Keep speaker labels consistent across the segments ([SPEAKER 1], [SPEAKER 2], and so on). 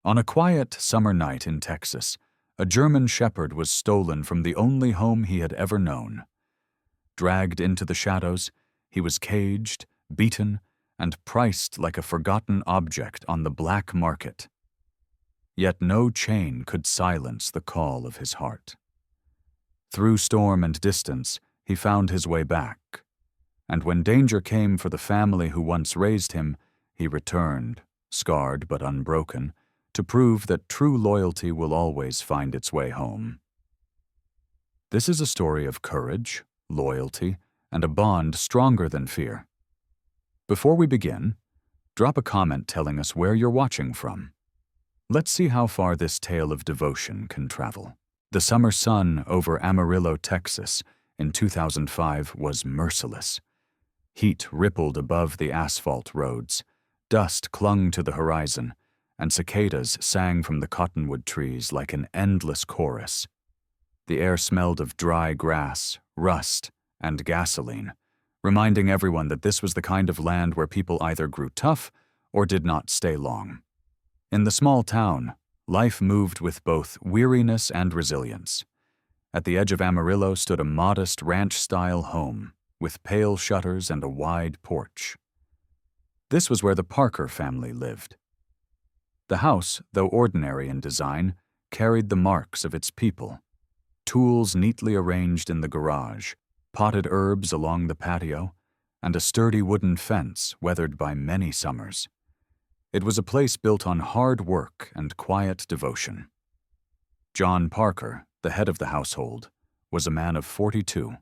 [SPEAKER 1] On a quiet summer night in Texas, a German shepherd was stolen from the only home he had ever known. Dragged into the shadows, he was caged, beaten, and priced like a forgotten object on the black market. Yet no chain could silence the call of his heart. Through storm and distance, he found his way back, and when danger came for the family who once raised him, he returned, scarred but unbroken, to prove that true loyalty will always find its way home. This is a story of courage, loyalty, and a bond stronger than fear. Before we begin, drop a comment telling us where you're watching from. Let's see how far this tale of devotion can travel. The summer sun over Amarillo, Texas, in 2005 was merciless. Heat rippled above the asphalt roads, dust clung to the horizon, and cicadas sang from the cottonwood trees like an endless chorus. The air smelled of dry grass, rust, and gasoline, reminding everyone that this was the kind of land where people either grew tough or did not stay long. In the small town, life moved with both weariness and resilience. At the edge of Amarillo stood a modest ranch-style home, with pale shutters and a wide porch. This was where the Parker family lived. The house, though ordinary in design, carried the marks of its people. Tools neatly arranged in the garage, potted herbs along the patio, and a sturdy wooden fence weathered by many summers. It was a place built on hard work and quiet devotion. John Parker, the head of the household, was a man of 42.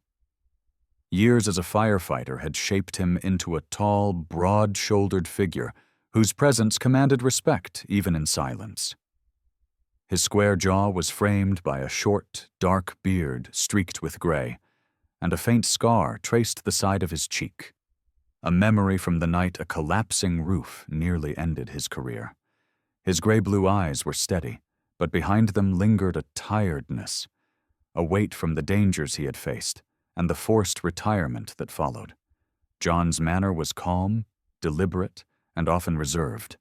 [SPEAKER 1] Years as a firefighter had shaped him into a tall, broad-shouldered figure whose presence commanded respect even in silence. His square jaw was framed by a short, dark beard streaked with gray, and a faint scar traced the side of his cheek, a memory from the night a collapsing roof nearly ended his career. His gray-blue eyes were steady, but behind them lingered a tiredness, a weight from the dangers he had faced, and the forced retirement that followed. John's manner was calm, deliberate, and often reserved.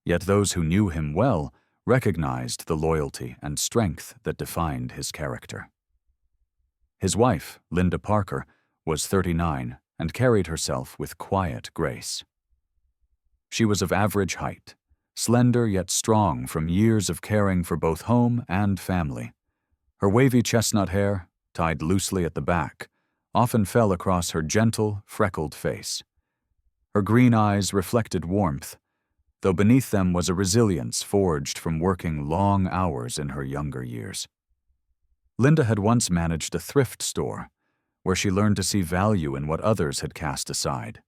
[SPEAKER 1] Yet those who knew him well recognized the loyalty and strength that defined his character. His wife, Linda Parker, was 39 and carried herself with quiet grace. She was of average height, slender yet strong from years of caring for both home and family. Her wavy chestnut hair, tied loosely at the back, often fell across her gentle, freckled face. Her green eyes reflected warmth, though beneath them was a resilience forged from working long hours in her younger years. Linda had once managed a thrift store, where she learned to see value in what others had cast aside.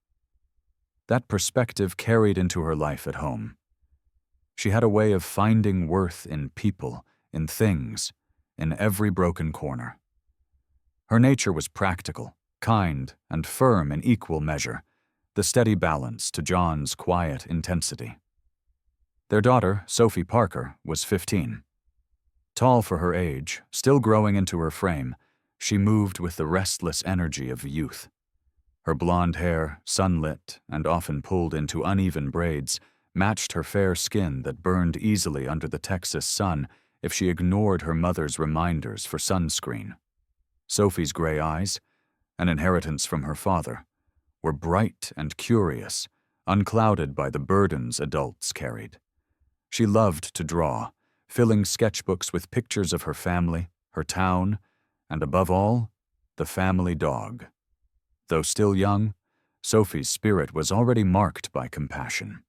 [SPEAKER 1] That perspective carried into her life at home. She had a way of finding worth in people, in things, in every broken corner. Her nature was practical, kind, and firm in equal measure, the steady balance to John's quiet intensity. Their daughter, Sophie Parker, was 15. Tall for her age, still growing into her frame, she moved with the restless energy of youth. Her blonde hair, sunlit and often pulled into uneven braids, matched her fair skin that burned easily under the Texas sun if she ignored her mother's reminders for sunscreen. Sophie's gray eyes, an inheritance from her father, were bright and curious, unclouded by the burdens adults carried. She loved to draw, filling sketchbooks with pictures of her family, her town, and above all, the family dog. Though still young, Sophie's spirit was already marked by compassion.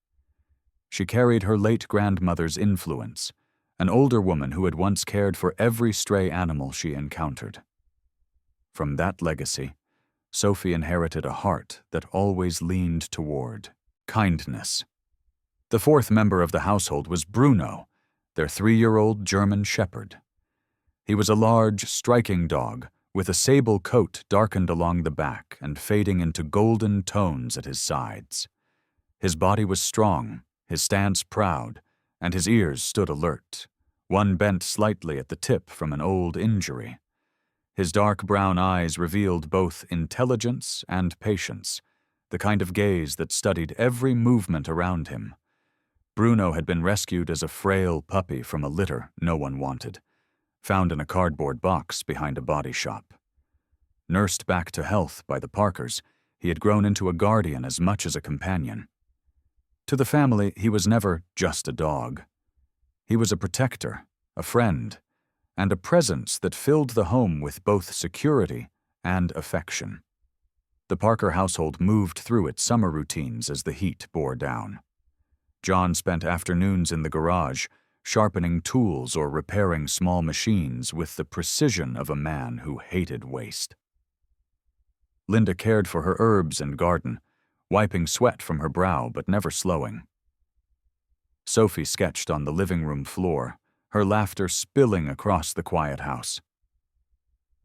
[SPEAKER 1] She carried her late grandmother's influence, an older woman who had once cared for every stray animal she encountered. From that legacy, Sophie inherited a heart that always leaned toward kindness. The fourth member of the household was Bruno, their 3-year-old German shepherd. He was a large, striking dog with a sable coat darkened along the back and fading into golden tones at his sides. His body was strong, his stance proud, and his ears stood alert, one bent slightly at the tip from an old injury. His dark brown eyes revealed both intelligence and patience, the kind of gaze that studied every movement around him. Bruno had been rescued as a frail puppy from a litter no one wanted, found in a cardboard box behind a body shop. Nursed back to health by the Parkers, he had grown into a guardian as much as a companion. To the family, he was never just a dog. He was a protector, a friend, and a presence that filled the home with both security and affection. The Parker household moved through its summer routines as the heat bore down. John spent afternoons in the garage, sharpening tools or repairing small machines with the precision of a man who hated waste. Linda cared for her herbs and garden, wiping sweat from her brow but never slowing. Sophie sketched on the living room floor, her laughter spilling across the quiet house.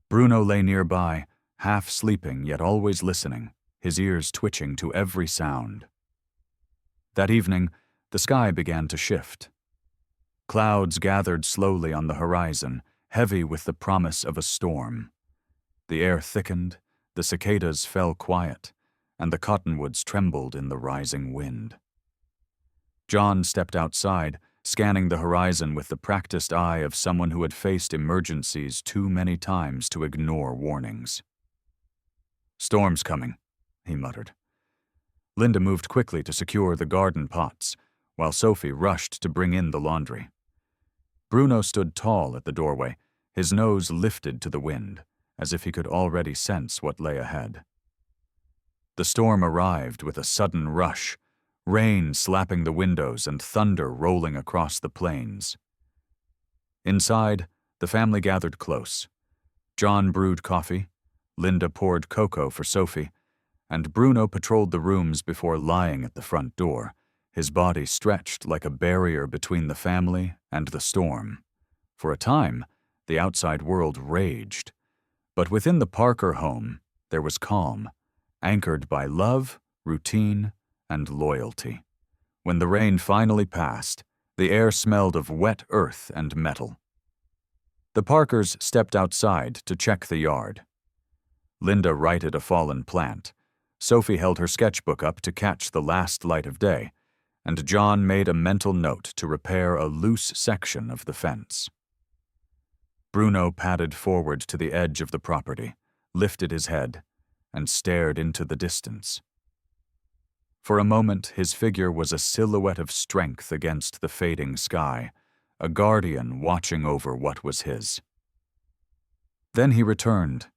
[SPEAKER 1] Bruno lay nearby, half sleeping yet always listening, his ears twitching to every sound. That evening, the sky began to shift. Clouds gathered slowly on the horizon, heavy with the promise of a storm. The air thickened, the cicadas fell quiet, and the cottonwoods trembled in the rising wind. John stepped outside, scanning the horizon with the practiced eye of someone who had faced emergencies too many times to ignore warnings. "Storm's coming," he muttered. Linda moved quickly to secure the garden pots, while Sophie rushed to bring in the laundry. Bruno stood tall at the doorway, his nose lifted to the wind, as if he could already sense what lay ahead. The storm arrived with a sudden rush, rain slapping the windows and thunder rolling across the plains. Inside, the family gathered close. John brewed coffee, Linda poured cocoa for Sophie, and Bruno patrolled the rooms before lying at the front door, his body stretched like a barrier between the family and the storm. For a time, the outside world raged, but within the Parker home, there was calm, anchored by love, routine, and loyalty. When the rain finally passed, the air smelled of wet earth and metal. The Parkers stepped outside to check the yard. Linda righted a fallen plant, Sophie held her sketchbook up to catch the last light of day, and John made a mental note to repair a loose section of the fence. Bruno padded forward to the edge of the property, lifted his head, and stared into the distance. For a moment, his figure was a silhouette of strength against the fading sky, a guardian watching over what was his. Then he returned,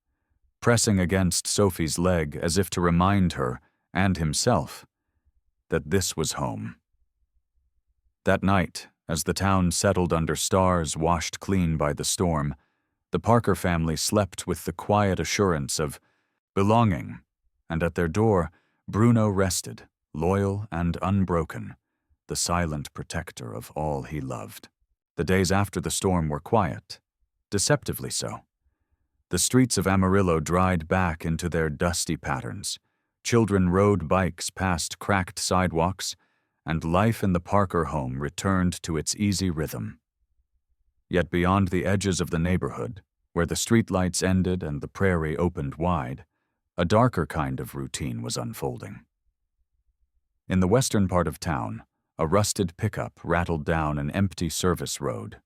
[SPEAKER 1] pressing against Sophie's leg as if to remind her, and himself, that this was home. That night, as the town settled under stars washed clean by the storm, the Parker family slept with the quiet assurance of belonging, and at their door, Bruno rested, loyal and unbroken, the silent protector of all he loved. The days after the storm were quiet, deceptively so. The streets of Amarillo dried back into their dusty patterns. Children rode bikes past cracked sidewalks, and life in the Parker home returned to its easy rhythm. Yet beyond the edges of the neighborhood, where the streetlights ended and the prairie opened wide, a darker kind of routine was unfolding. In the western part of town, a rusted pickup rattled down an empty service road.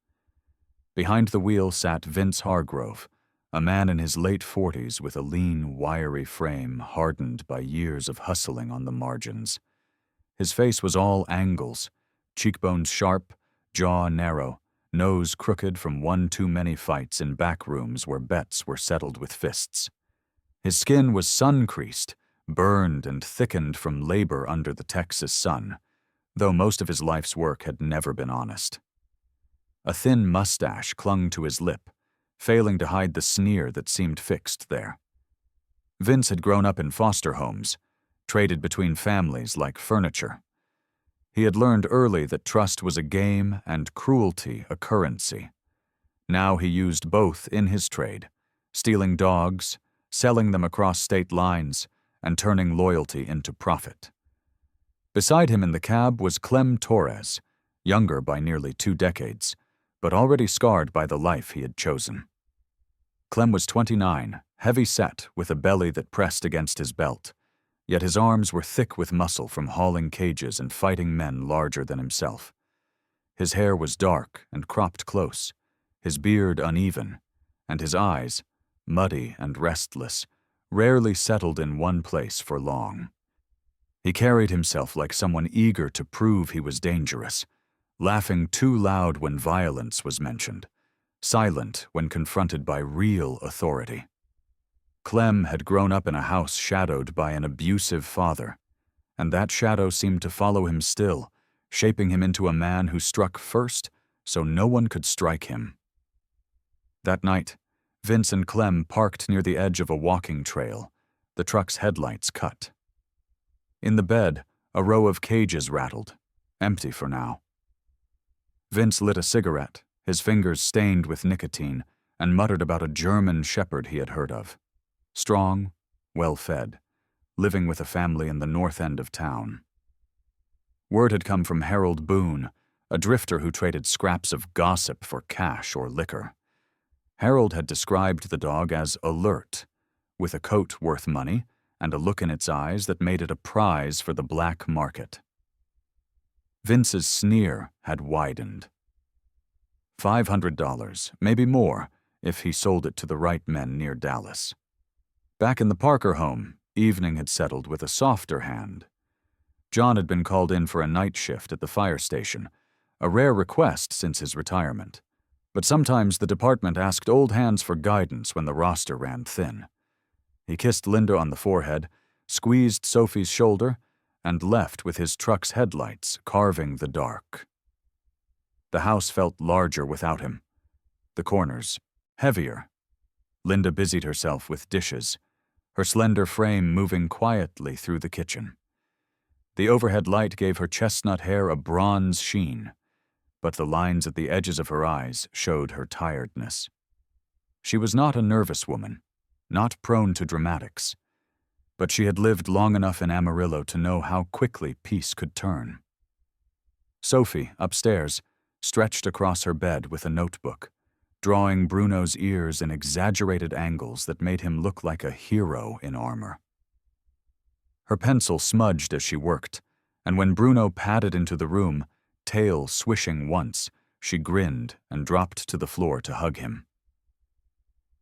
[SPEAKER 1] Behind the wheel sat Vince Hargrove, a man in his late 40s with a lean, wiry frame hardened by years of hustling on the margins. His face was all angles, cheekbones sharp, jaw narrow, nose crooked from one too many fights in back rooms where bets were settled with fists. His skin was sun-creased, burned and thickened from labor under the Texas sun, though most of his life's work had never been honest. A thin mustache clung to his lip, failing to hide the sneer that seemed fixed there. Vince had grown up in foster homes, traded between families like furniture. He had learned early that trust was a game and cruelty a currency. Now he used both in his trade, stealing dogs, selling them across state lines, and turning loyalty into profit. Beside him in the cab was Clem Torres, younger by nearly 2 decades, but already scarred by the life he had chosen. Clem was 29, heavy-set with a belly that pressed against his belt, yet his arms were thick with muscle from hauling cages and fighting men larger than himself. His hair was dark and cropped close, his beard uneven, and his eyes, muddy and restless, rarely settled in one place for long. He carried himself like someone eager to prove he was dangerous, laughing too loud when violence was mentioned, silent when confronted by real authority. Clem had grown up in a house shadowed by an abusive father, and that shadow seemed to follow him still, shaping him into a man who struck first so no one could strike him. That night, Vince and Clem parked near the edge of a walking trail, the truck's headlights cut. In the bed, a row of cages rattled, empty for now. Vince lit a cigarette, his fingers stained with nicotine, and muttered about a German shepherd he had heard of. Strong, well-fed, living with a family in the north end of town. Word had come from Harold Boone, a drifter who traded scraps of gossip for cash or liquor. Harold had described the dog as alert, with a coat worth money and a look in its eyes that made it a prize for the black market. Vince's sneer had widened. $500, maybe more, if he sold it to the right men near Dallas. Back in the Parker home, evening had settled with a softer hand. John had been called in for a night shift at the fire station, a rare request since his retirement. But sometimes the department asked old hands for guidance when the roster ran thin. He kissed Linda on the forehead, squeezed Sophie's shoulder, and left with his truck's headlights carving the dark. The house felt larger without him. The corners, heavier. Linda busied herself with dishes, her slender frame moving quietly through the kitchen. The overhead light gave her chestnut hair a bronze sheen, but the lines at the edges of her eyes showed her tiredness. She was not a nervous woman, not prone to dramatics, but she had lived long enough in Amarillo to know how quickly peace could turn. Sophie, upstairs, stretched across her bed with a notebook, drawing Bruno's ears in exaggerated angles that made him look like a hero in armor. Her pencil smudged as she worked, and when Bruno padded into the room, tail swishing once, she grinned and dropped to the floor to hug him.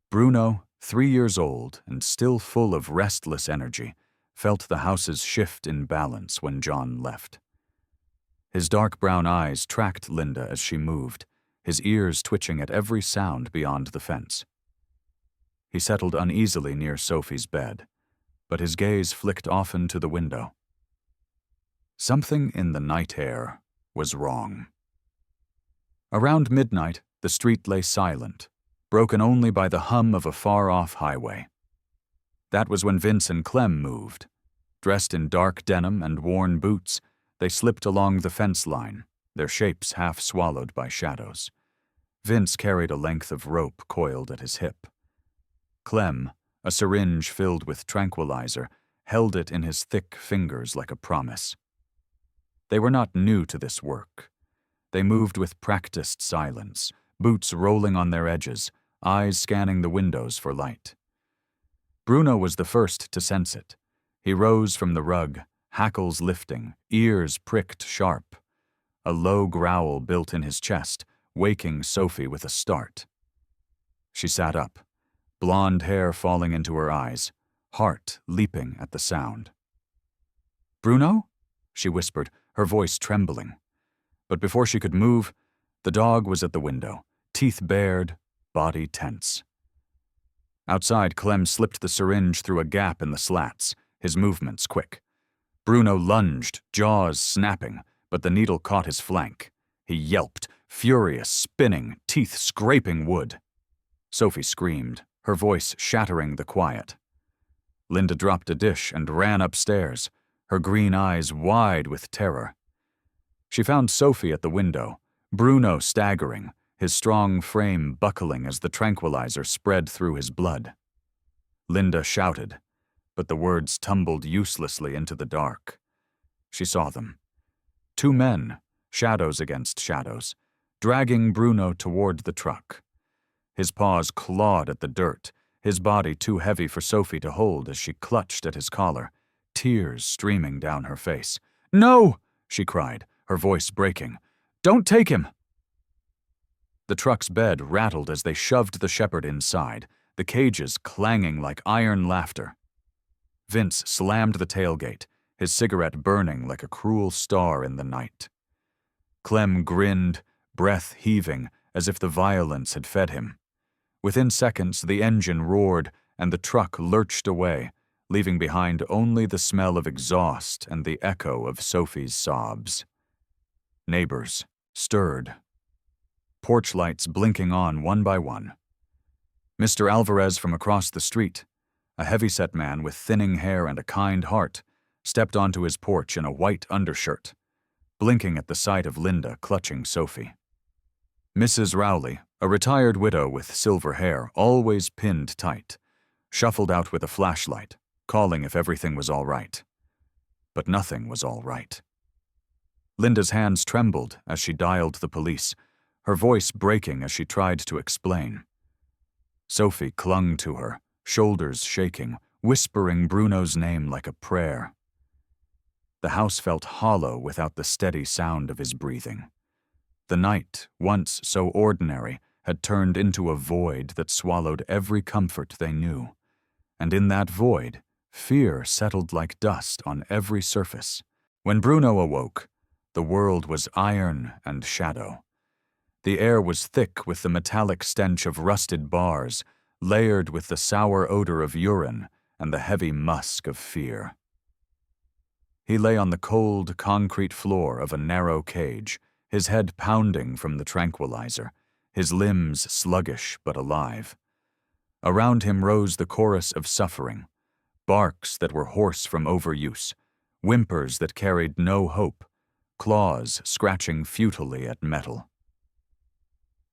[SPEAKER 1] Bruno, 3 years old and still full of restless energy, felt the house's shift in balance when John left. His dark brown eyes tracked Linda as she moved, his ears twitching at every sound beyond the fence. He settled uneasily near Sophie's bed, but his gaze flicked often to the window. Something in the night air was wrong. Around midnight, the street lay silent, broken only by the hum of a far-off highway. That was when Vince and Clem moved. Dressed in dark denim and worn boots, they slipped along the fence line, their shapes half swallowed by shadows. Vince carried a length of rope coiled at his hip. Clem, a syringe filled with tranquilizer, held it in his thick fingers like a promise. They were not new to this work. They moved with practiced silence, boots rolling on their edges, eyes scanning the windows for light. Bruno was the first to sense it. He rose from the rug, hackles lifting, ears pricked sharp. A low growl built in his chest, waking Sophie with a start. She sat up, blonde hair falling into her eyes, heart leaping at the sound. "Bruno?" she whispered, her voice trembling. But before she could move, the dog was at the window, teeth bared, body tense. Outside, Clem slipped the syringe through a gap in the slats, his movements quick. Bruno lunged, jaws snapping, but the needle caught his flank. He yelped, furious, spinning, teeth scraping wood. Sophie screamed, her voice shattering the quiet. Linda dropped a dish and ran upstairs, her green eyes wide with terror. She found Sophie at the window, Bruno staggering, his strong frame buckling as the tranquilizer spread through his blood. Linda shouted, but the words tumbled uselessly into the dark. She saw them. 2 men, shadows against shadows, dragging Bruno toward the truck. His paws clawed at the dirt, his body too heavy for Sophie to hold as she clutched at his collar, tears streaming down her face. "No!" she cried, her voice breaking. "Don't take him!" The truck's bed rattled as they shoved the shepherd inside, the cages clanging like iron laughter. Vince slammed the tailgate, his cigarette burning like a cruel star in the night. Clem grinned, breath heaving, as if the violence had fed him. Within seconds, the engine roared and the truck lurched away, leaving behind only the smell of exhaust and the echo of Sophie's sobs. Neighbors stirred. Porch lights blinking on one by one. Mr. Alvarez from across the street, a heavy-set man with thinning hair and a kind heart, stepped onto his porch in a white undershirt, blinking at the sight of Linda clutching Sophie. Mrs. Rowley, a retired widow with silver hair, always pinned tight, shuffled out with a flashlight, calling if everything was all right. But nothing was all right. Linda's hands trembled as she dialed the police, her voice breaking as she tried to explain. Sophie clung to her, shoulders shaking, whispering Bruno's name like a prayer. The house felt hollow without the steady sound of his breathing. The night, once so ordinary, had turned into a void that swallowed every comfort they knew. And in that void, fear settled like dust on every surface. When Bruno awoke, the world was iron and shadow. The air was thick with the metallic stench of rusted bars, layered with the sour odor of urine and the heavy musk of fear. He lay on the cold, concrete floor of a narrow cage, his head pounding from the tranquilizer, his limbs sluggish but alive. Around him rose the chorus of suffering, barks that were hoarse from overuse, whimpers that carried no hope, claws scratching futilely at metal.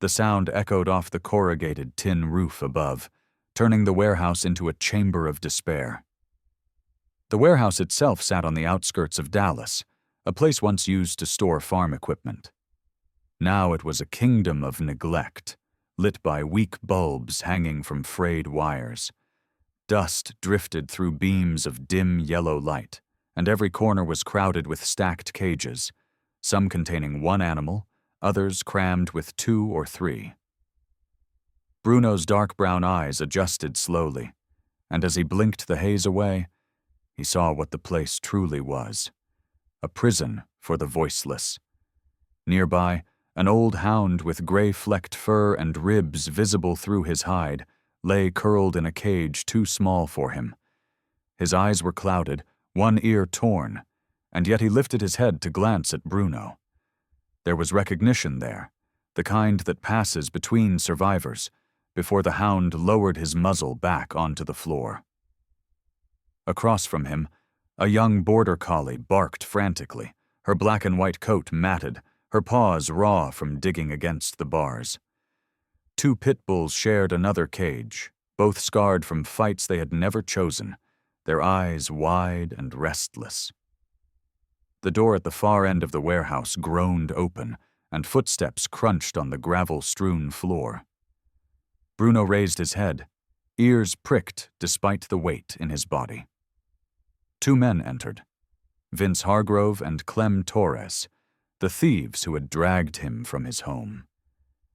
[SPEAKER 1] The sound echoed off the corrugated tin roof above, turning the warehouse into a chamber of despair. The warehouse itself sat on the outskirts of Dallas, a place once used to store farm equipment. Now it was a kingdom of neglect, lit by weak bulbs hanging from frayed wires. Dust drifted through beams of dim yellow light, and every corner was crowded with stacked cages, some containing one animal, others crammed with 2 or 3. Bruno's dark brown eyes adjusted slowly, and as he blinked the haze away, he saw what the place truly was: a prison for the voiceless. Nearby, an old hound with gray-flecked fur and ribs visible through his hide lay curled in a cage too small for him. His eyes were clouded, one ear torn, and yet he lifted his head to glance at Bruno. There was recognition there, the kind that passes between survivors, before the hound lowered his muzzle back onto the floor. Across from him, a young border collie barked frantically, her black and white coat matted, her paws raw from digging against the bars. 2 pit bulls shared another cage, both scarred from fights they had never chosen, their eyes wide and restless. The door at the far end of the warehouse groaned open, and footsteps crunched on the gravel-strewn floor. Bruno raised his head, ears pricked despite the weight in his body. 2 men entered, Vince Hargrove and Clem Torres, the thieves who had dragged him from his home.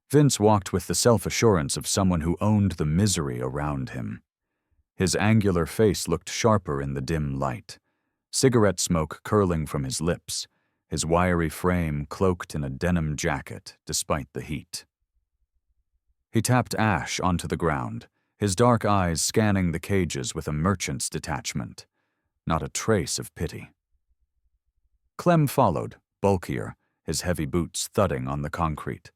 [SPEAKER 1] Vince walked with the self-assurance of someone who owned the misery around him. His angular face looked sharper in the dim light, cigarette smoke curling from his lips, his wiry frame cloaked in a denim jacket despite the heat. He tapped ash onto the ground, his dark eyes scanning the cages with a merchant's detachment, not a trace of pity. Clem followed, bulkier, his heavy boots thudding on the concrete.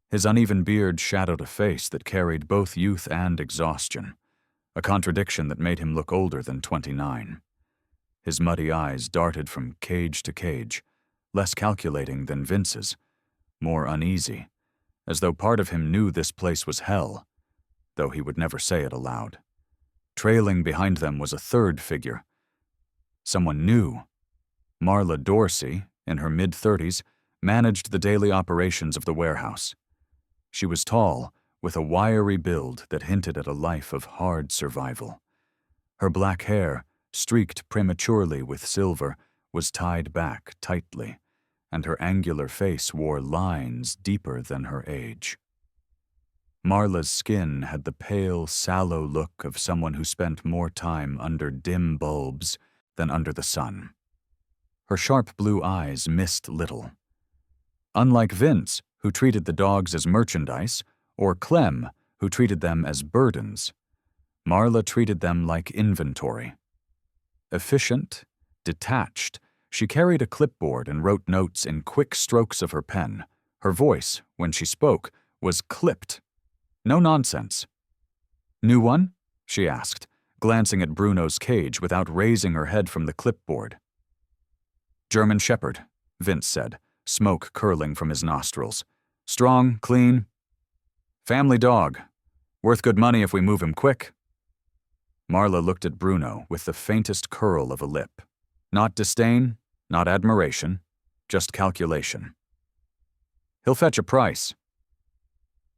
[SPEAKER 1] His uneven beard shadowed a face that carried both youth and exhaustion, a contradiction that made him look older than 29. His muddy eyes darted from cage to cage, less calculating than Vince's, more uneasy, as though part of him knew this place was hell, though he would never say it aloud. Trailing behind them was a third figure. Someone new. Marla Dorsey, in her mid-30s, managed the daily operations of the warehouse. She was tall, with a wiry build that hinted at a life of hard survival. Her black hair, streaked prematurely with silver, was tied back tightly, and her angular face wore lines deeper than her age. Marla's skin had the pale, sallow look of someone who spent more time under dim bulbs than under the sun. Her sharp blue eyes missed little. Unlike Vince, who treated the dogs as merchandise, or Clem, who treated them as burdens, Marla treated them like inventory. Efficient, detached, she carried a clipboard and wrote notes in quick strokes of her pen. Her voice, when she spoke, was clipped. No nonsense. "New one?" she asked, glancing at Bruno's cage without raising her head from the clipboard. "German Shepherd," Vince said, smoke curling from his nostrils. "Strong, clean. Family dog. Worth good money if we move him quick." Marla looked at Bruno with the faintest curl of a lip. Not disdain, not admiration, just calculation. "He'll fetch a price.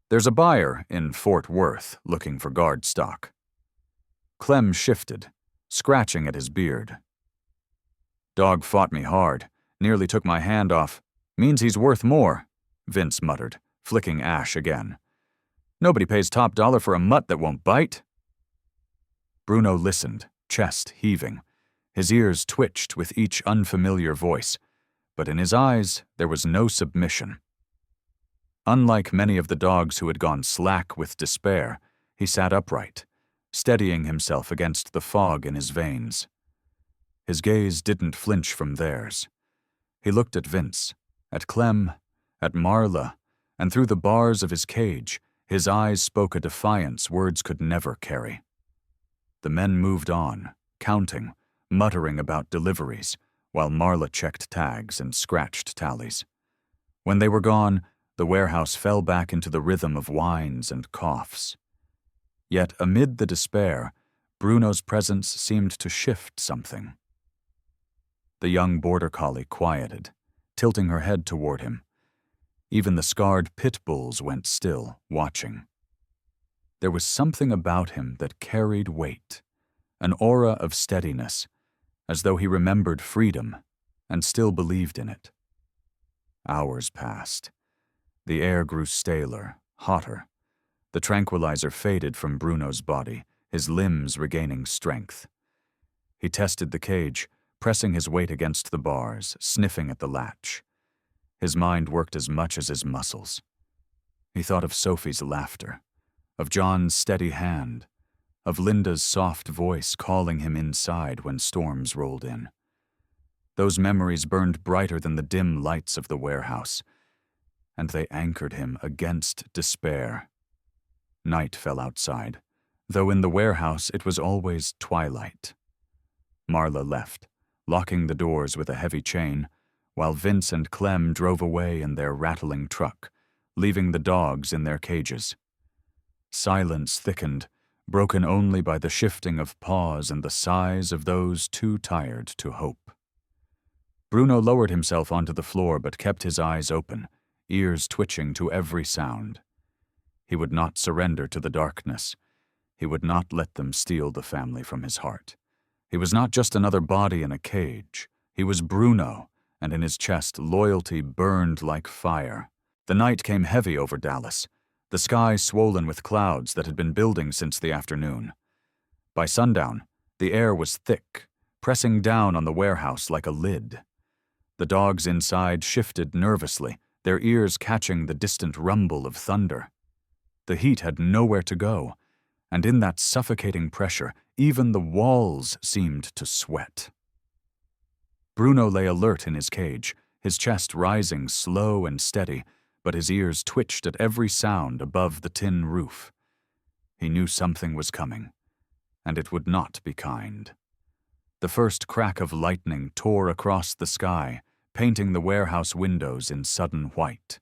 [SPEAKER 1] There's a buyer in Fort Worth looking for guard stock." Clem shifted, scratching at his beard. "Dog fought me hard, nearly took my hand off. Means he's worth more," Vince muttered, flicking ash again. "Nobody pays top dollar for a mutt that won't bite." Bruno listened, chest heaving. His ears twitched with each unfamiliar voice, but in his eyes there was no submission. Unlike many of the dogs who had gone slack with despair, he sat upright, steadying himself against the fog in his veins. His gaze didn't flinch from theirs. He looked at Vince, at Clem, at Marla, and through the bars of his cage, his eyes spoke a defiance words could never carry. The men moved on, counting, muttering about deliveries, while Marla checked tags and scratched tallies. When they were gone, the warehouse fell back into the rhythm of whines and coughs. Yet amid the despair, Bruno's presence seemed to shift something. The young border collie quieted, tilting her head toward him. Even the scarred pit bulls went still, watching. There was something about him that carried weight, an aura of steadiness, as though he remembered freedom and still believed in it. Hours passed. The air grew staler, hotter. The tranquilizer faded from Bruno's body, his limbs regaining strength. He tested the cage, pressing his weight against the bars, sniffing at the latch. His mind worked as much as his muscles. He thought of Sophie's laughter, of John's steady hand, of Linda's soft voice calling him inside when storms rolled in. Those memories burned brighter than the dim lights of the warehouse, and they anchored him against despair. Night fell outside, though in the warehouse it was always twilight. Marla left, locking the doors with a heavy chain, while Vince and Clem drove away in their rattling truck, leaving the dogs in their cages. Silence thickened, broken only by the shifting of paws and the sighs of those too tired to hope. Bruno lowered himself onto the floor but kept his eyes open, ears twitching to every sound. He would not surrender to the darkness. He would not let them steal the family from his heart. He was not just another body in a cage. He was Bruno, and in his chest loyalty burned like fire. The night came heavy over Dallas, the sky swollen with clouds that had been building since the afternoon. By sundown, the air was thick, pressing down on the warehouse like a lid. The dogs inside shifted nervously, their ears catching the distant rumble of thunder. The heat had nowhere to go, and in that suffocating pressure, even the walls seemed to sweat. Bruno lay alert in his cage, his chest rising slow and steady, but his ears twitched at every sound above the tin roof. He knew something was coming, and it would not be kind. The first crack of lightning tore across the sky, painting the warehouse windows in sudden white.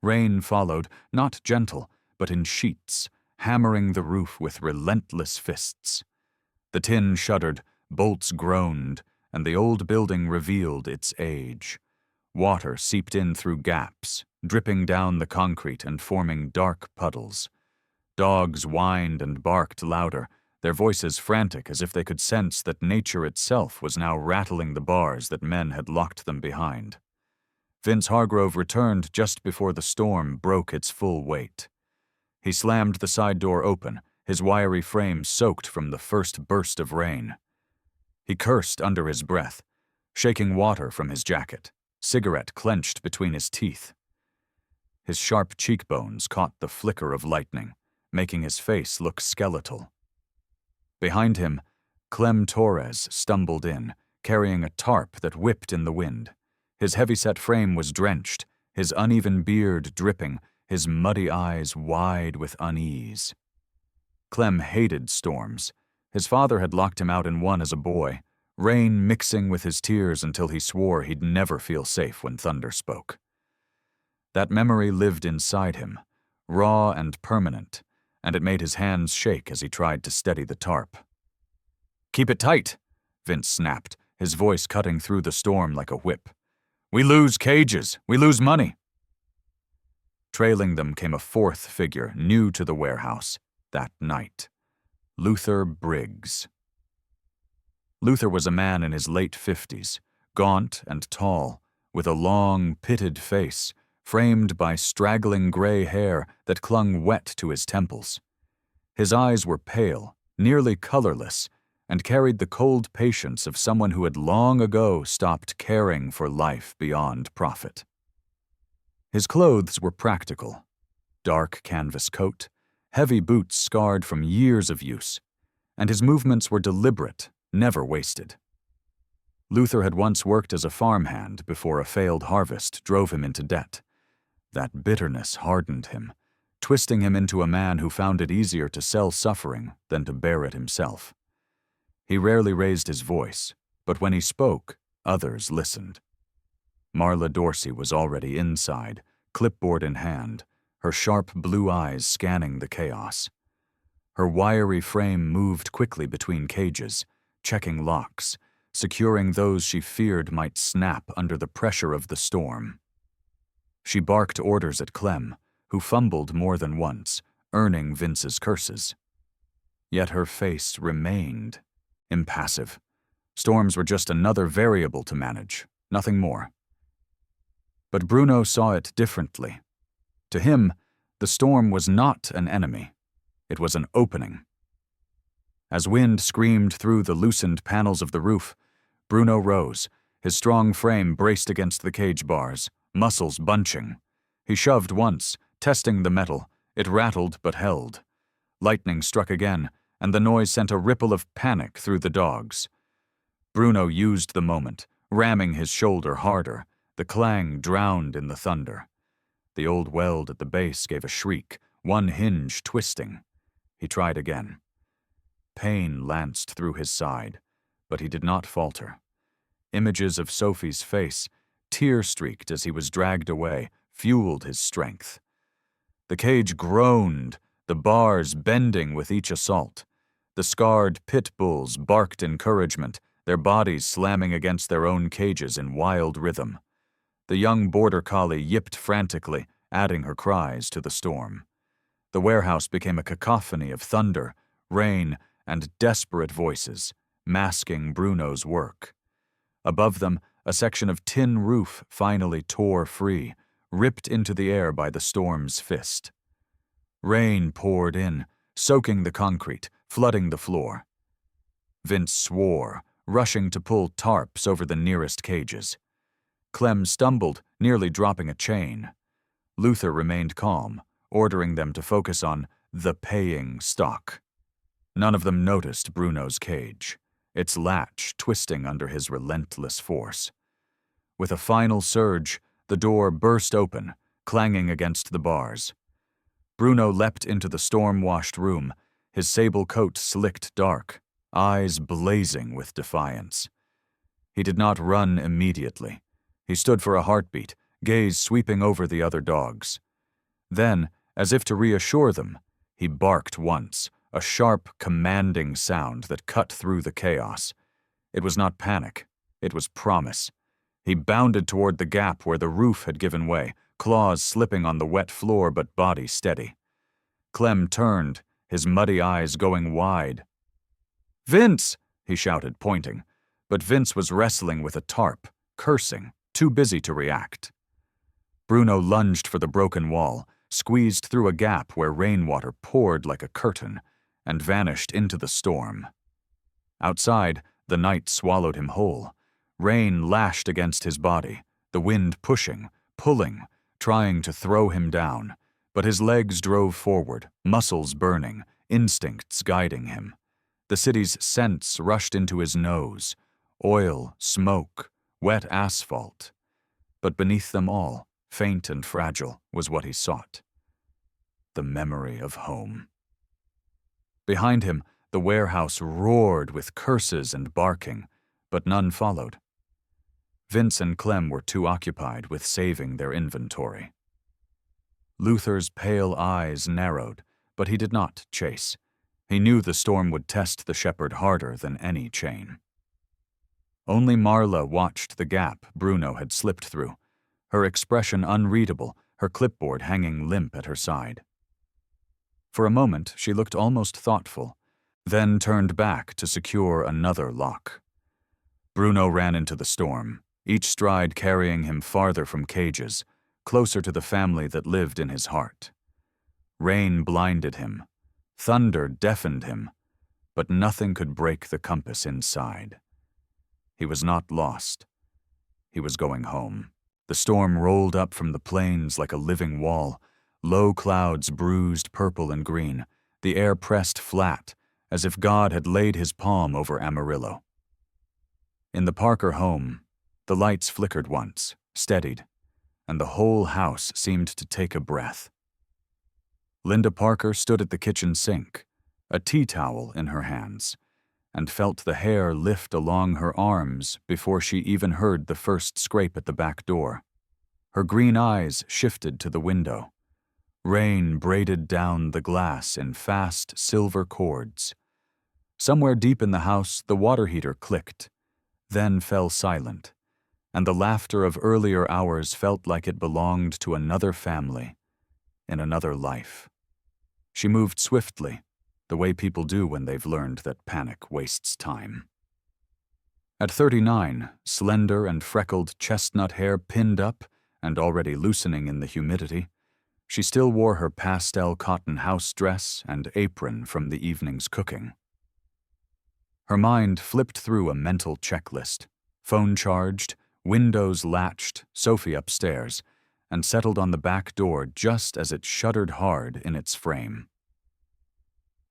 [SPEAKER 1] Rain followed, not gentle, but in sheets, hammering the roof with relentless fists. The tin shuddered, bolts groaned, and the old building revealed its age. Water seeped in through gaps, dripping down the concrete and forming dark puddles. Dogs whined and barked louder, their voices frantic as if they could sense that nature itself was now rattling the bars that men had locked them behind. Vince Hargrove returned just before the storm broke its full weight. He slammed the side door open, his wiry frame soaked from the first burst of rain. He cursed under his breath, shaking water from his jacket, cigarette clenched between his teeth. His sharp cheekbones caught the flicker of lightning, making his face look skeletal. Behind him, Clem Torres stumbled in, carrying a tarp that whipped in the wind. His heavy-set frame was drenched, his uneven beard dripping, his muddy eyes wide with unease. Clem hated storms. His father had locked him out in one as a boy, rain mixing with his tears until he swore he'd never feel safe when thunder spoke. That memory lived inside him, raw and permanent, and it made his hands shake as he tried to steady the tarp. "Keep it tight," Vince snapped, his voice cutting through the storm like a whip. "We lose cages. We lose money." Trailing them came a fourth figure, new to the warehouse, that night. Luther Briggs. Luther was a man in his late 50s, gaunt and tall, with a long, pitted face, framed by straggling gray hair that clung wet to his temples. His eyes were pale, nearly colorless, and carried the cold patience of someone who had long ago stopped caring for life beyond profit. His clothes were practical: dark canvas coat, heavy boots scarred from years of use, and his movements were deliberate, never wasted. Luther had once worked as a farmhand before a failed harvest drove him into debt. That bitterness hardened him, twisting him into a man who found it easier to sell suffering than to bear it himself. He rarely raised his voice, but when he spoke, others listened. Marla Dorsey was already inside, clipboard in hand, her sharp blue eyes scanning the chaos. Her wiry frame moved quickly between cages, checking locks, securing those she feared might snap under the pressure of the storm. She barked orders at Clem, who fumbled more than once, earning Vince's curses. Yet her face remained impassive. Storms were just another variable to manage, nothing more. But Bruno saw it differently. To him, the storm was not an enemy. It was an opening. As wind screamed through the loosened panels of the roof, Bruno rose, his strong frame braced against the cage bars, muscles bunching. He shoved once, testing the metal. It rattled but held. Lightning struck again, and the noise sent a ripple of panic through the dogs. Bruno used the moment, ramming his shoulder harder, the clang drowned in the thunder. The old weld at the base gave a shriek, one hinge twisting. He tried again. Pain lanced through his side, but he did not falter. Images of Sophie's face, tear-streaked as he was dragged away, fueled his strength. The cage groaned, the bars bending with each assault. The scarred pit bulls barked encouragement, their bodies slamming against their own cages in wild rhythm. The young border collie yipped frantically, adding her cries to the storm. The warehouse became a cacophony of thunder, rain, and desperate voices, masking Bruno's work. Above them, a section of tin roof finally tore free, ripped into the air by the storm's fist. Rain poured in, soaking the concrete, flooding the floor. Vince swore, rushing to pull tarps over the nearest cages. Clem stumbled, nearly dropping a chain. Luther remained calm, ordering them to focus on the paying stock. None of them noticed Bruno's cage, its latch twisting under his relentless force. With a final surge, the door burst open, clanging against the bars. Bruno leapt into the storm-washed room, his sable coat slicked dark, eyes blazing with defiance. He did not run immediately. He stood for a heartbeat, gaze sweeping over the other dogs. Then, as if to reassure them, he barked once, a sharp, commanding sound that cut through the chaos. It was not panic. It was promise. He bounded toward the gap where the roof had given way, claws slipping on the wet floor but body steady. Clem turned, his muddy eyes going wide. "Vince!" he shouted, pointing. But Vince was wrestling with a tarp, cursing, too busy to react. Bruno lunged for the broken wall, squeezed through a gap where rainwater poured like a curtain, and vanished into the storm. Outside, the night swallowed him whole. Rain lashed against his body, the wind pushing, pulling, trying to throw him down, but his legs drove forward, muscles burning, instincts guiding him. The city's scents rushed into his nose: oil, smoke, wet asphalt. But beneath them all, faint and fragile, was what he sought: the memory of home. Behind him, the warehouse roared with curses and barking, but none followed. Vince and Clem were too occupied with saving their inventory. Luther's pale eyes narrowed, but he did not chase. He knew the storm would test the shepherd harder than any chain. Only Marla watched the gap Bruno had slipped through, her expression unreadable, her clipboard hanging limp at her side. For a moment, she looked almost thoughtful, then turned back to secure another lock. Bruno ran into the storm, each stride carrying him farther from cages, closer to the family that lived in his heart. Rain blinded him, thunder deafened him, but nothing could break the compass inside. He was not lost. He was going home. The storm rolled up from the plains like a living wall. Low clouds bruised purple and green. The air pressed flat, as if God had laid his palm over Amarillo. In the Parker home, the lights flickered once, steadied, and the whole house seemed to take a breath. Linda Parker stood at the kitchen sink, a tea towel in her hands, and felt the hair lift along her arms before she even heard the first scrape at the back door. Her green eyes shifted to the window. Rain braided down the glass in fast silver cords. Somewhere deep in the house, the water heater clicked, then fell silent, and the laughter of earlier hours felt like it belonged to another family, in another life. She moved swiftly, the way people do when they've learned that panic wastes time. At 39, slender and freckled chestnut hair pinned up and already loosening in the humidity, she still wore her pastel cotton house dress and apron from the evening's cooking. Her mind flipped through a mental checklist: phone charged, windows latched, Sophie upstairs, and settled on the back door just as it shuddered hard in its frame.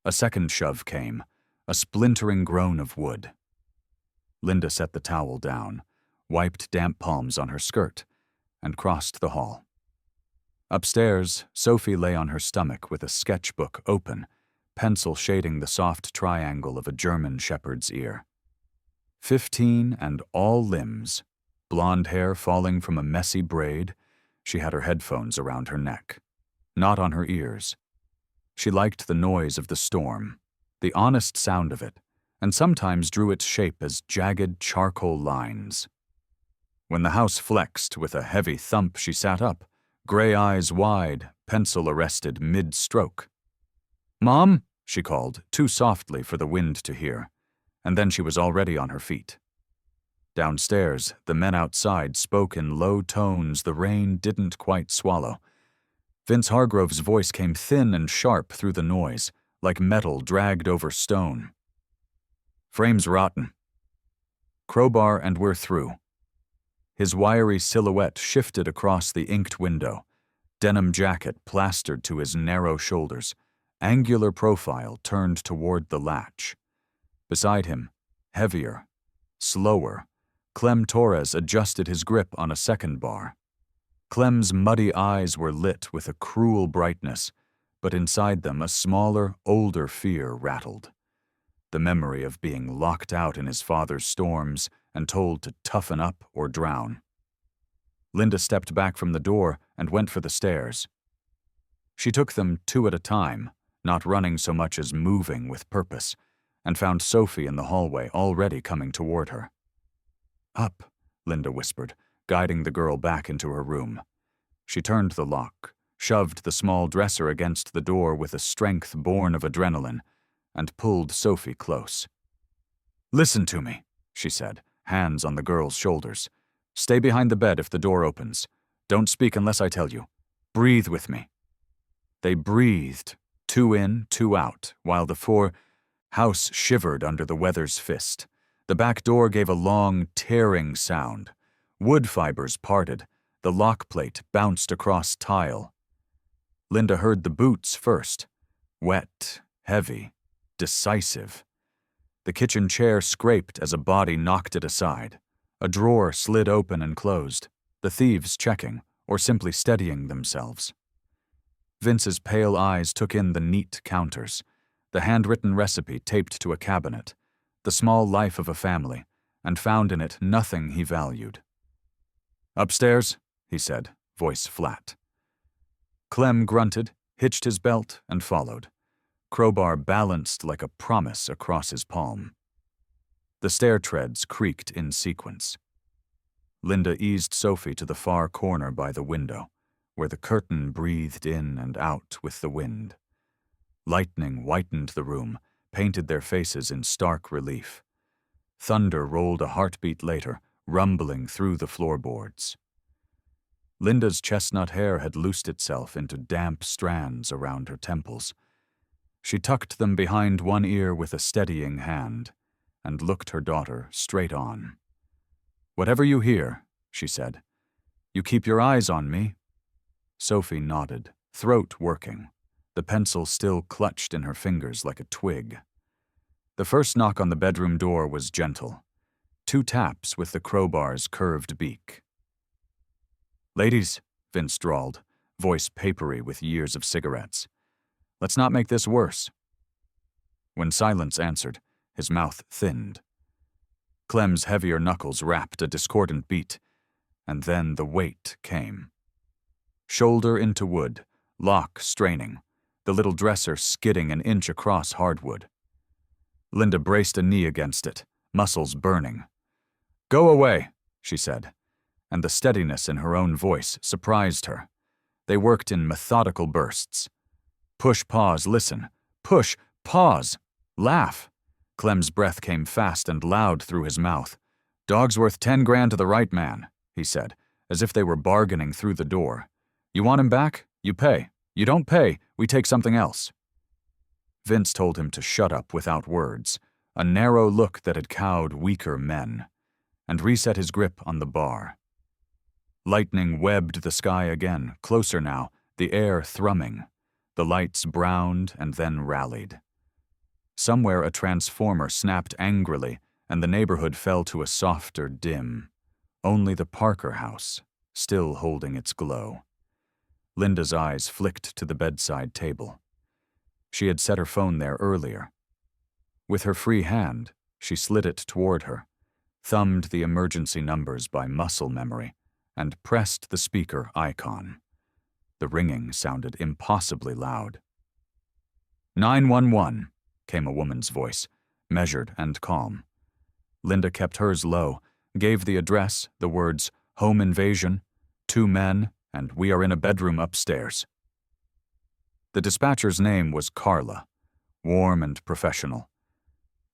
[SPEAKER 1] A second shove came, a splintering groan of wood. Linda set the towel down, wiped damp palms on her skirt, and crossed the hall. Upstairs, Sophie lay on her stomach with a sketchbook open, pencil shading the soft triangle of a German shepherd's ear. 15 and all limbs, blonde hair falling from a messy braid. She had her headphones around her neck, not on her ears. She liked the noise of the storm, the honest sound of it, and sometimes drew its shape as jagged charcoal lines. When the house flexed with a heavy thump, she sat up, gray eyes wide, pencil arrested mid-stroke. "Mom," she called, too softly for the wind to hear, and then she was already on her feet. Downstairs, the men outside spoke in low tones the rain didn't quite swallow. Vince Hargrove's voice came thin and sharp through the noise, like metal dragged over stone. "Frame's rotten. Crowbar and we're through." His wiry silhouette shifted across the inked window, denim jacket plastered to his narrow shoulders, angular profile turned toward the latch. Beside him, heavier, slower, Clem Torres adjusted his grip on a second bar. Clem's muddy eyes were lit with a cruel brightness, but inside them a smaller, older fear rattled. The memory of being locked out in his father's storms and told to toughen up or drown. Linda stepped back from the door and went for the stairs. She took them 2 at a time, not running so much as moving with purpose, and found Sophie in the hallway already coming toward her. "Up," Linda whispered, guiding the girl back into her room. She turned the lock, shoved the small dresser against the door with a strength born of adrenaline, and pulled Sophie close. Listen to me, she said, hands on the girl's shoulders. Stay behind the bed if the door opens. Don't speak unless I tell you. Breathe with me. They breathed, 2 in, 2 out, while the house shivered under the weather's fist. The back door gave a long, tearing sound. Wood fibers parted. The lock plate bounced across tile. Linda heard the boots first. Wet, heavy, decisive. The kitchen chair scraped as a body knocked it aside. A drawer slid open and closed, the thieves checking, or simply steadying themselves. Vince's pale eyes took in the neat counters, the handwritten recipe taped to a cabinet, the small life of a family, and found in it nothing he valued. Upstairs, he said, voice flat. Clem grunted, hitched his belt, and followed. Crowbar balanced like a promise across his palm. The stair treads creaked in sequence. Linda eased Sophie to the far corner by the window, where the curtain breathed in and out with the wind. Lightning whitened the room, painted their faces in stark relief. Thunder rolled a heartbeat later, rumbling through the floorboards. Linda's chestnut hair had loosed itself into damp strands around her temples. She tucked them behind one ear with a steadying hand, and looked her daughter straight on. "Whatever you hear," she said, "you keep your eyes on me." Sophie nodded, throat working, the pencil still clutched in her fingers like a twig. The first knock on the bedroom door was gentle. 2 taps with the crowbar's curved beak. "Ladies," Vince drawled, voice papery with years of cigarettes. "Let's not make this worse." When silence answered, his mouth thinned. Clem's heavier knuckles rapped a discordant beat, and then the weight came. Shoulder into wood, lock straining, the little dresser skidding an inch across hardwood. Linda braced a knee against it, muscles burning. "Go away," she said, and the steadiness in her own voice surprised her. They worked in methodical bursts. Push, pause, listen. Push, pause, laugh. Clem's breath came fast and loud through his mouth. "Dog's worth 10 grand to the right man," he said, as if they were bargaining through the door. "You want him back? You pay. You don't pay, we take something else." Vince told him to shut up without words, a narrow look that had cowed weaker men, and reset his grip on the bar. Lightning webbed the sky again, closer now, the air thrumming. The lights browned and then rallied. Somewhere a transformer snapped angrily, and the neighborhood fell to a softer dim. Only the Parker house, still holding its glow. Linda's eyes flicked to the bedside table. She had set her phone there earlier. With her free hand, she slid it toward her, thumbed the emergency numbers by muscle memory, and pressed the speaker icon. The ringing sounded impossibly loud. 911, came a woman's voice, measured and calm. Linda kept hers low, gave the address, the words, "home invasion," 2 men, and "we are in a bedroom upstairs." The dispatcher's name was Carla, warm and professional.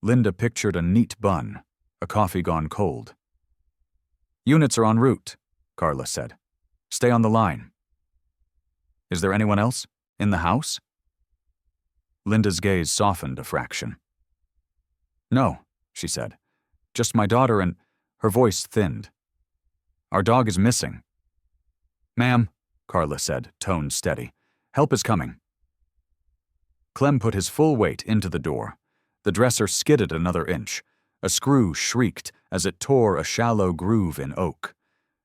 [SPEAKER 1] Linda pictured a neat bun, a coffee gone cold. "Units are en route," Carla said. "Stay on the line." "Is there anyone else? In the house?" Linda's gaze softened a fraction. "No," she said. "Just my daughter and—" Her voice thinned. "Our dog is missing." "Ma'am," Carla said, tone steady. "Help is coming." Clem put his full weight into the door. The dresser skidded another inch. A screw shrieked as it tore a shallow groove in oak.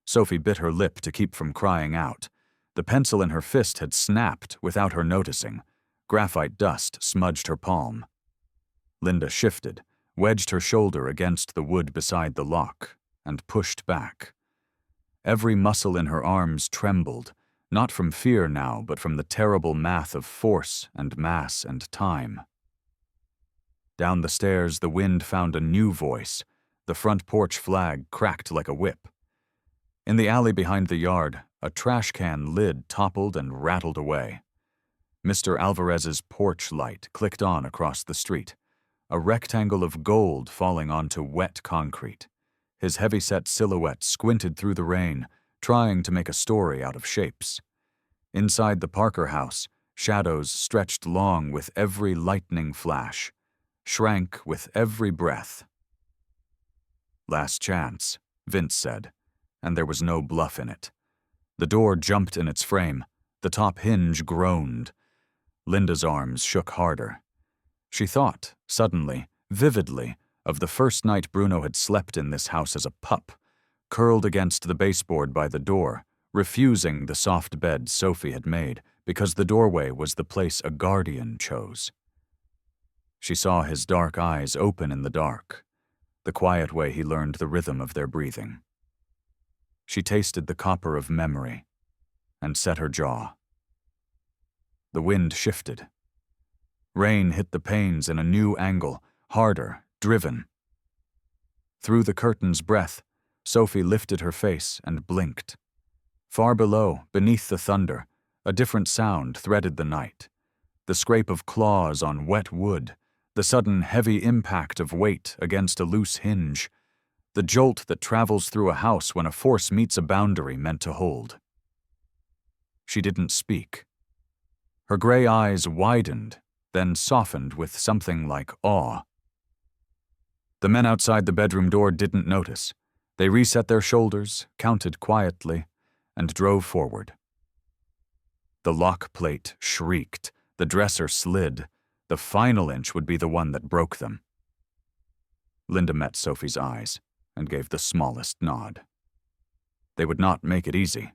[SPEAKER 1] Sophie bit her lip to keep from crying out. The pencil in her fist had snapped without her noticing. Graphite dust smudged her palm. Linda shifted, wedged her shoulder against the wood beside the lock, and pushed back. Every muscle in her arms trembled, not from fear now, but from the terrible math of force and mass and time. Down the stairs, the wind found a new voice. The front porch flag cracked like a whip. In the alley behind the yard, a trash can lid toppled and rattled away. Mr. Alvarez's porch light clicked on across the street. a rectangle of gold falling onto wet concrete. His heavy-set silhouette squinted through the rain, trying to make a story out of shapes. Inside the Parker house, shadows stretched long with every lightning flash, shrank with every breath. "Last chance," Vince said, and there was no bluff in it. The door jumped in its frame. The top hinge groaned. Linda's arms shook harder. She thought, suddenly, vividly, of the first night Bruno had slept in this house as a pup, curled against the baseboard by the door, refusing the soft bed Sophie had made because the doorway was the place a guardian chose. She saw his dark eyes open in the dark, the quiet way he learned the rhythm of their breathing. She tasted the copper of memory and set her jaw. The wind shifted. Rain hit the panes in a new angle, harder, driven. Through the curtain's breath, Sophie lifted her face and blinked. Far below, beneath the thunder, a different sound threaded the night. The scrape of claws on wet wood, the sudden heavy impact of weight against a loose hinge, the jolt that travels through a house when a force meets a boundary meant to hold. She didn't speak. Her gray eyes widened, then softened with something like awe. The men outside the bedroom door didn't notice. They reset their shoulders, counted quietly, and drove forward. The lock plate shrieked, the dresser slid. The final inch would be the one that broke them. Linda met Sophie's eyes and gave the smallest nod. They would not make it easy.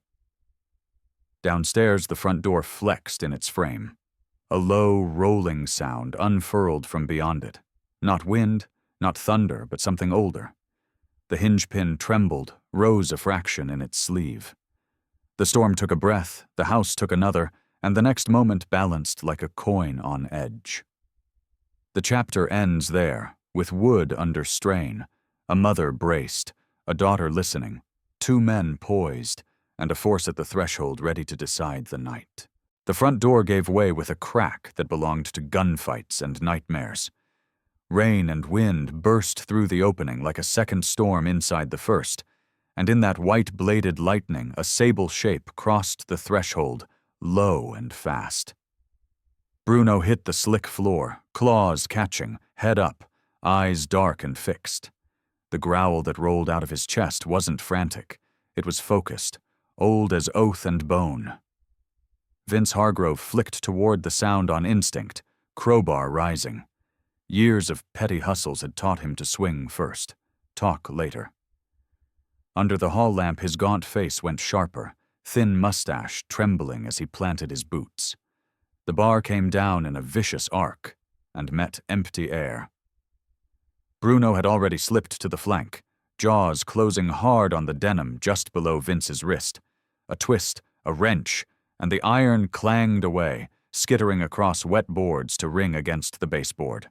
[SPEAKER 1] Downstairs, the front door flexed in its frame. A low, rolling sound unfurled from beyond it. Not wind, not thunder, but something older. The hinge pin trembled, rose a fraction in its sleeve. The storm took a breath, the house took another, and the next moment balanced like a coin on edge. The chapter ends there, with wood under strain, a mother braced, a daughter listening, two men poised, and a force at the threshold ready to decide the night. The front door gave way with a crack that belonged to gunfights and nightmares. Rain and wind burst through the opening like a second storm inside the first, and in that white-bladed lightning a sable shape crossed the threshold, low and fast. Bruno hit the slick floor, claws catching, head up, eyes dark and fixed. The growl that rolled out of his chest wasn't frantic. It was focused, old as oath and bone. Vince Hargrove flicked toward the sound on instinct, crowbar rising. Years of petty hustles had taught him to swing first, talk later. Under the hall lamp, his gaunt face went sharper, thin mustache trembling as he planted his boots. The bar came down in a vicious arc and met empty air. Bruno had already slipped to the flank, jaws closing hard on the denim just below Vince's wrist. A twist, a wrench, and the iron clanged away, skittering across wet boards to ring against the baseboard.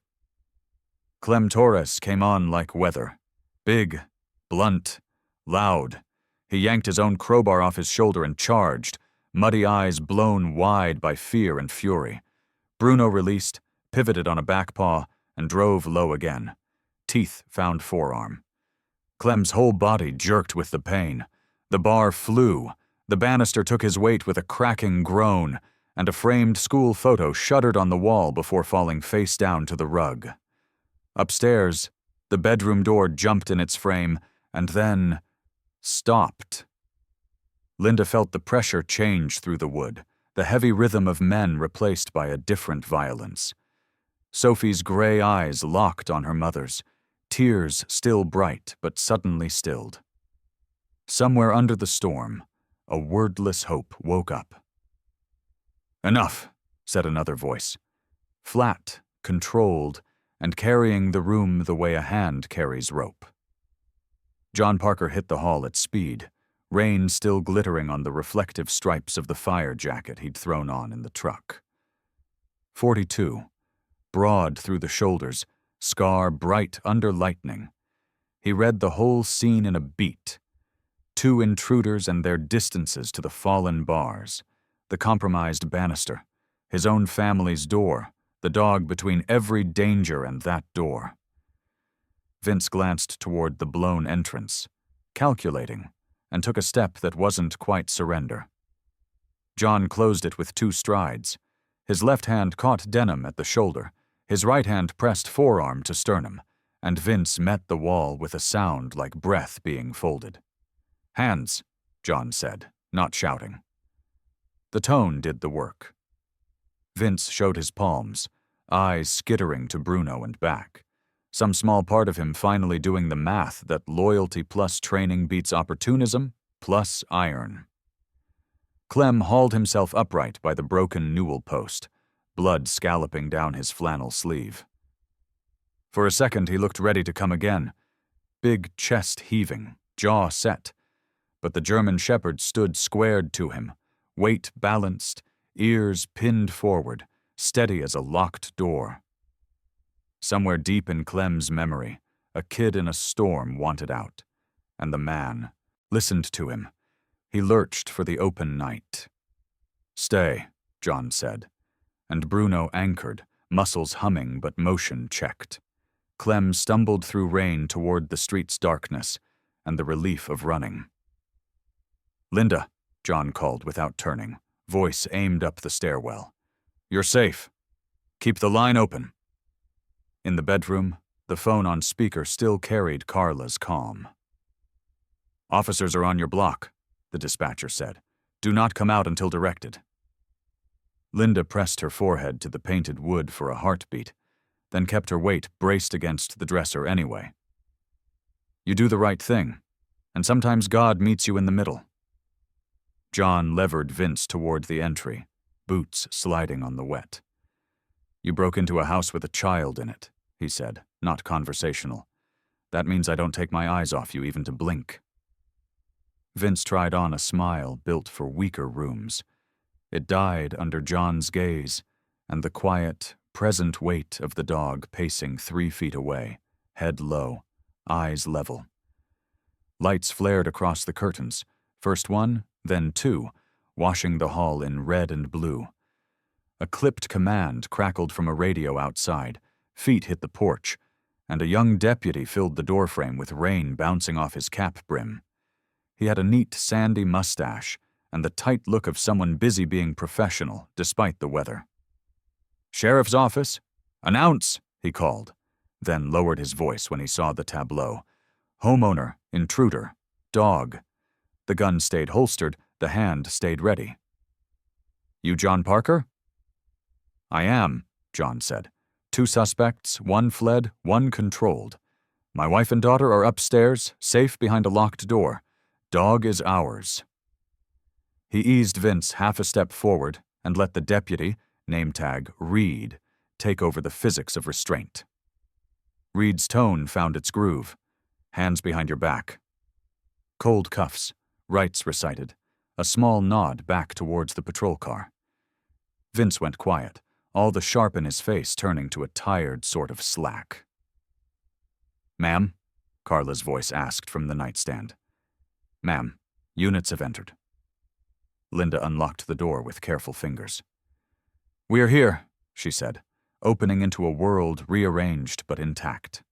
[SPEAKER 1] Clem Torres came on like weather. Big, blunt, loud. He yanked his own crowbar off his shoulder and charged, muddy eyes blown wide by fear and fury. Bruno released, pivoted on a back paw, and drove low again. Teeth found forearm. Clem's whole body jerked with the pain. The bar flew. The banister took his weight with a cracking groan, and a framed school photo shuddered on the wall before falling face down to the rug. Upstairs, the bedroom door jumped in its frame, and then stopped. Linda felt the pressure change through the wood, the heavy rhythm of men replaced by a different violence. Sophie's gray eyes locked on her mother's, tears still bright but suddenly stilled. Somewhere under the storm, a wordless hope woke up. "Enough," said another voice. Flat, controlled, and carrying the room the way a hand carries rope. John Parker hit the hall at speed, rain still glittering on the reflective stripes of the fire jacket he'd thrown on in the truck. 42, broad through the shoulders, scar bright under lightning. He read the whole scene in a beat. Two intruders and their distances to the fallen bars, the compromised banister, his own family's door, the dog between every danger and that door. Vince glanced toward the blown entrance, calculating, and took a step that wasn't quite surrender. John closed it with 2 strides. His left hand caught Denham at the shoulder, his right hand pressed forearm to sternum, and Vince met the wall with a sound like breath being folded. "Hands," John said, not shouting. The tone did the work. Vince showed his palms, eyes skittering to Bruno and back, some small part of him finally doing the math that loyalty plus training beats opportunism plus iron. Clem hauled himself upright by the broken newel post, blood scalloping down his flannel sleeve. For a second he looked ready to come again, big chest heaving, jaw set, but the German shepherd stood squared to him, weight balanced, ears pinned forward, steady as a locked door. Somewhere deep in Clem's memory, a kid in a storm wanted out, and the man listened to him. He lurched for the open night. "Stay," John said, and Bruno anchored, muscles humming but motion checked. Clem stumbled through rain toward the street's darkness and the relief of running. "Linda," John called without turning, voice aimed up the stairwell. "You're safe. Keep the line open." In the bedroom, the phone on speaker still carried Carla's calm. "Officers are on your block," the dispatcher said. "Do not come out until directed." Linda pressed her forehead to the painted wood for a heartbeat, then kept her weight braced against the dresser anyway. "You do the right thing, and sometimes God meets you in the middle." John levered Vince toward the entry, boots sliding on the wet. "You broke into a house with a child in it," he said, not conversational. "That means I don't take my eyes off you even to blink." Vince tried on a smile built for weaker rooms. It died under John's gaze and the quiet, present weight of the dog pacing 3 feet away, head low, eyes level. Lights flared across the curtains, first 1, then 2, washing the hall in red and blue. A clipped command crackled from a radio outside, feet hit the porch, and a young deputy filled the doorframe with rain bouncing off his cap brim. He had a neat, sandy mustache and the tight look of someone busy being professional despite the weather. "Sheriff's office? Announce!" he called, then lowered his voice when he saw the tableau. "Homeowner, intruder, dog." The gun stayed holstered, the hand stayed ready. "You John Parker?" "I am," John said. 2 suspects, 1 fled, 1 controlled. My wife and daughter are upstairs, safe behind a locked door. Dog is ours." He eased Vince half a step forward and let the deputy, name tag Reed, take over the physics of restraint. Reed's tone found its groove. "Hands behind your back." Cold cuffs, rights recited, a small nod back towards the patrol car. Vince went quiet, all the sharp in his face turning to a tired sort of slack. "Ma'am?" Carla's voice asked from the nightstand. "Ma'am, units have entered." Linda unlocked the door with careful fingers. "We're here," she said, opening into a world rearranged but intact.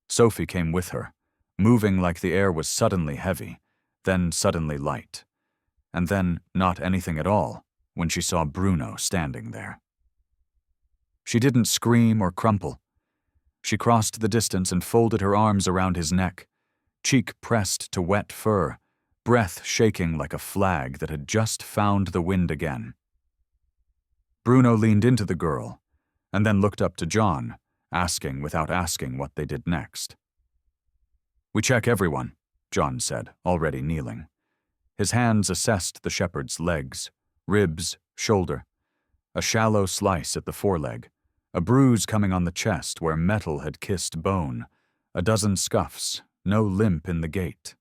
[SPEAKER 1] Sophie came with her, moving like the air was suddenly heavy, then suddenly light, and then not anything at all when she saw Bruno standing there. She didn't scream or crumple. She crossed the distance and folded her arms around his neck, cheek pressed to wet fur, breath shaking like a flag that had just found the wind again. Bruno leaned into the girl, and then looked up to John, asking without asking what they did next. "We check everyone," John said, already kneeling. His hands assessed the shepherd's legs, ribs, shoulder, a shallow slice at the foreleg, a bruise coming on the chest where metal had kissed bone, a dozen scuffs, no limp in the gait.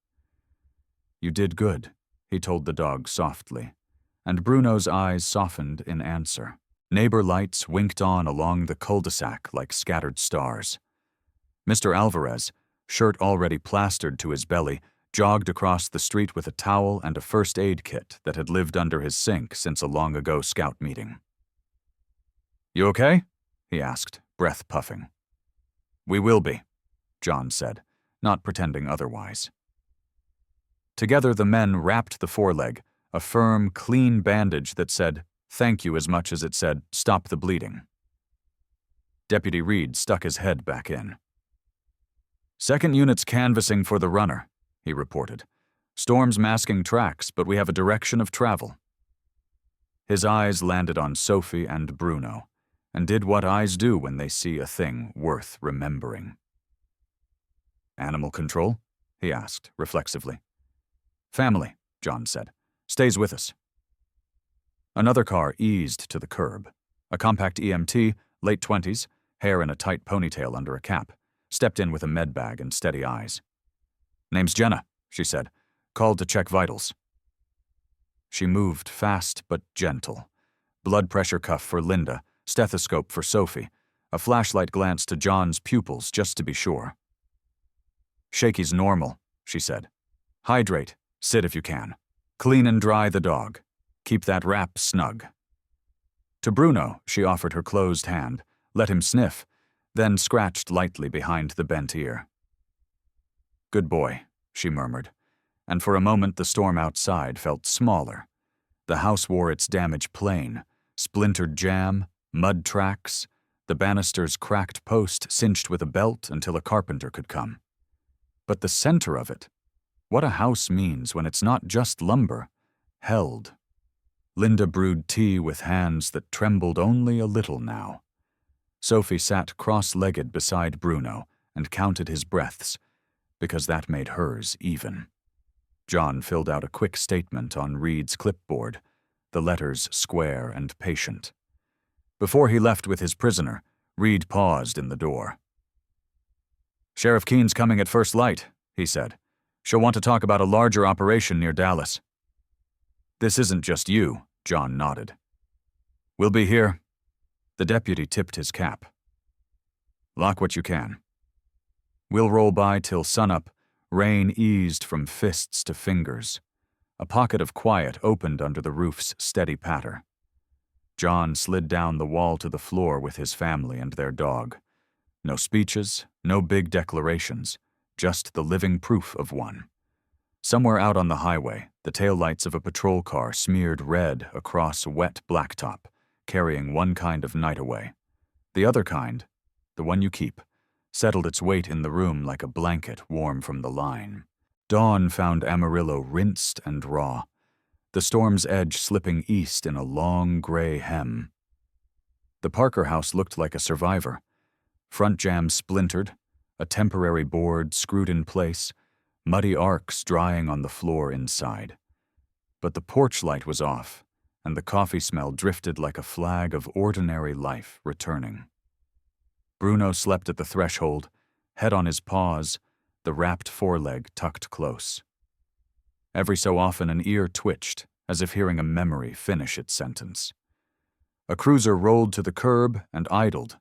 [SPEAKER 1] "You did good," he told the dog softly, and Bruno's eyes softened in answer. Neighbor lights winked on along the cul-de-sac like scattered stars. Mr. Alvarez, shirt already plastered to his belly, jogged across the street with a towel and a first aid kit that had lived under his sink since a long-ago scout meeting. "You okay?" he asked, breath puffing. "We will be," John said, not pretending otherwise. Together the men wrapped the foreleg, a firm, clean bandage that said, "Thank you," as much as it said, "Stop the bleeding." Deputy Reed stuck his head back in. "Second unit's canvassing for the runner," he reported. "Storm's masking tracks, but we have a direction of travel." His eyes landed on Sophie and Bruno, and did what eyes do when they see a thing worth remembering. "Animal control?" he asked, reflexively. "Family," John said. "Stays with us." Another car eased to the curb. A compact EMT, late 20s, hair in a tight ponytail under a cap, stepped in with a med bag and steady eyes. "Name's Jenna," she said. "Called to check vitals." She moved fast but gentle. Blood pressure cuff for Linda, stethoscope for Sophie, a flashlight glance to John's pupils just to be sure. "Shaky's normal," she said. "Hydrate. Sit if you can. Clean and dry the dog. Keep that wrap snug." To Bruno, she offered her closed hand, let him sniff, then scratched lightly behind the bent ear. "Good boy," she murmured, and for a moment the storm outside felt smaller. The house wore its damage plain, splintered jam, mud tracks, the banister's cracked post cinched with a belt until a carpenter could come. But the center of it, what a house means when it's not just lumber, held. Linda brewed tea with hands that trembled only a little now. Sophie sat cross-legged beside Bruno and counted his breaths, because that made hers even. John filled out a quick statement on Reed's clipboard, the letters square and patient. Before he left with his prisoner, Reed paused in the door. "Sheriff Keene's coming at first light," he said. "She'll want to talk about a larger operation near Dallas." "This isn't just you," John nodded. "We'll be here." The deputy tipped his cap. "Lock what you can." "We'll roll by till sunup, rain eased from fists to fingers." A pocket of quiet opened under the roof's steady patter. John slid down the wall to the floor with his family and their dog. No speeches, no big declarations, just the living proof of one. Somewhere out on the highway, the taillights of a patrol car smeared red across wet blacktop, carrying one kind of night away. The other kind, the one you keep, settled its weight in the room like a blanket warm from the line. Dawn found Amarillo rinsed and raw, the storm's edge slipping east in a long gray hem. The Parker house looked like a survivor. Front jam splintered, a temporary board screwed in place, muddy arcs drying on the floor inside. But the porch light was off, and the coffee smell drifted like a flag of ordinary life returning. Bruno slept at the threshold, head on his paws, the wrapped foreleg tucked close. Every so often an ear twitched, as if hearing a memory finish its sentence. A cruiser rolled to the curb and idled,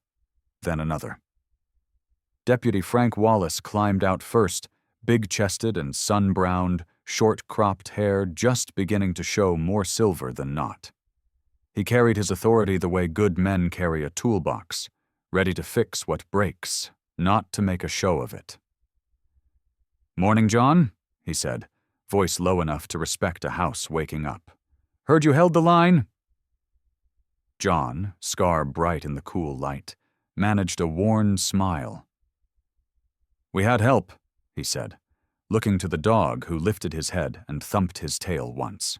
[SPEAKER 1] then another. Deputy Frank Wallace climbed out first, big-chested and sun-browned, short-cropped hair just beginning to show more silver than not. He carried his authority the way good men carry a toolbox, ready to fix what breaks, not to make a show of it. "Morning, John," he said, voice low enough to respect a house waking up. "Heard you held the line?" John, scar bright in the cool light, managed a worn smile. "We had help," he said, looking to the dog who lifted his head and thumped his tail once.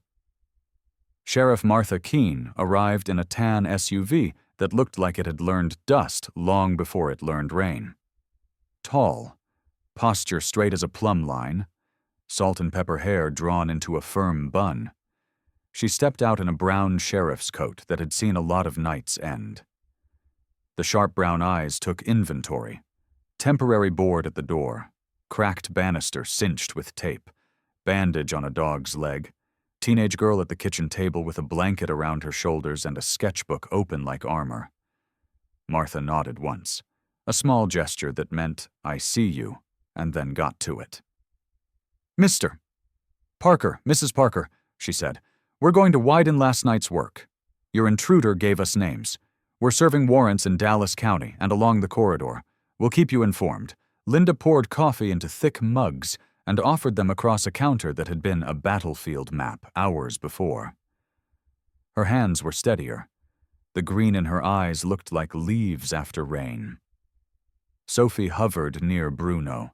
[SPEAKER 1] Sheriff Martha Keene arrived in a tan SUV that looked like it had learned dust long before it learned rain. Tall, posture straight as a plumb line, salt and pepper hair drawn into a firm bun. She stepped out in a brown sheriff's coat that had seen a lot of nights end. The sharp brown eyes took inventory. Temporary board at the door, cracked banister cinched with tape, bandage on a dog's leg, teenage girl at the kitchen table with a blanket around her shoulders and a sketchbook open like armor. Martha nodded once, a small gesture that meant, "I see you," and then got to it. "Mr. Parker, Mrs. Parker," she said, "we're going to widen last night's work. Your intruder gave us names. We're serving warrants in Dallas County and along the corridor. We'll keep you informed. Linda poured coffee into thick mugs and offered them across a counter that had been a battlefield map hours before. Her hands were steadier. The green in her eyes looked like leaves after rain. Sophie hovered near Bruno.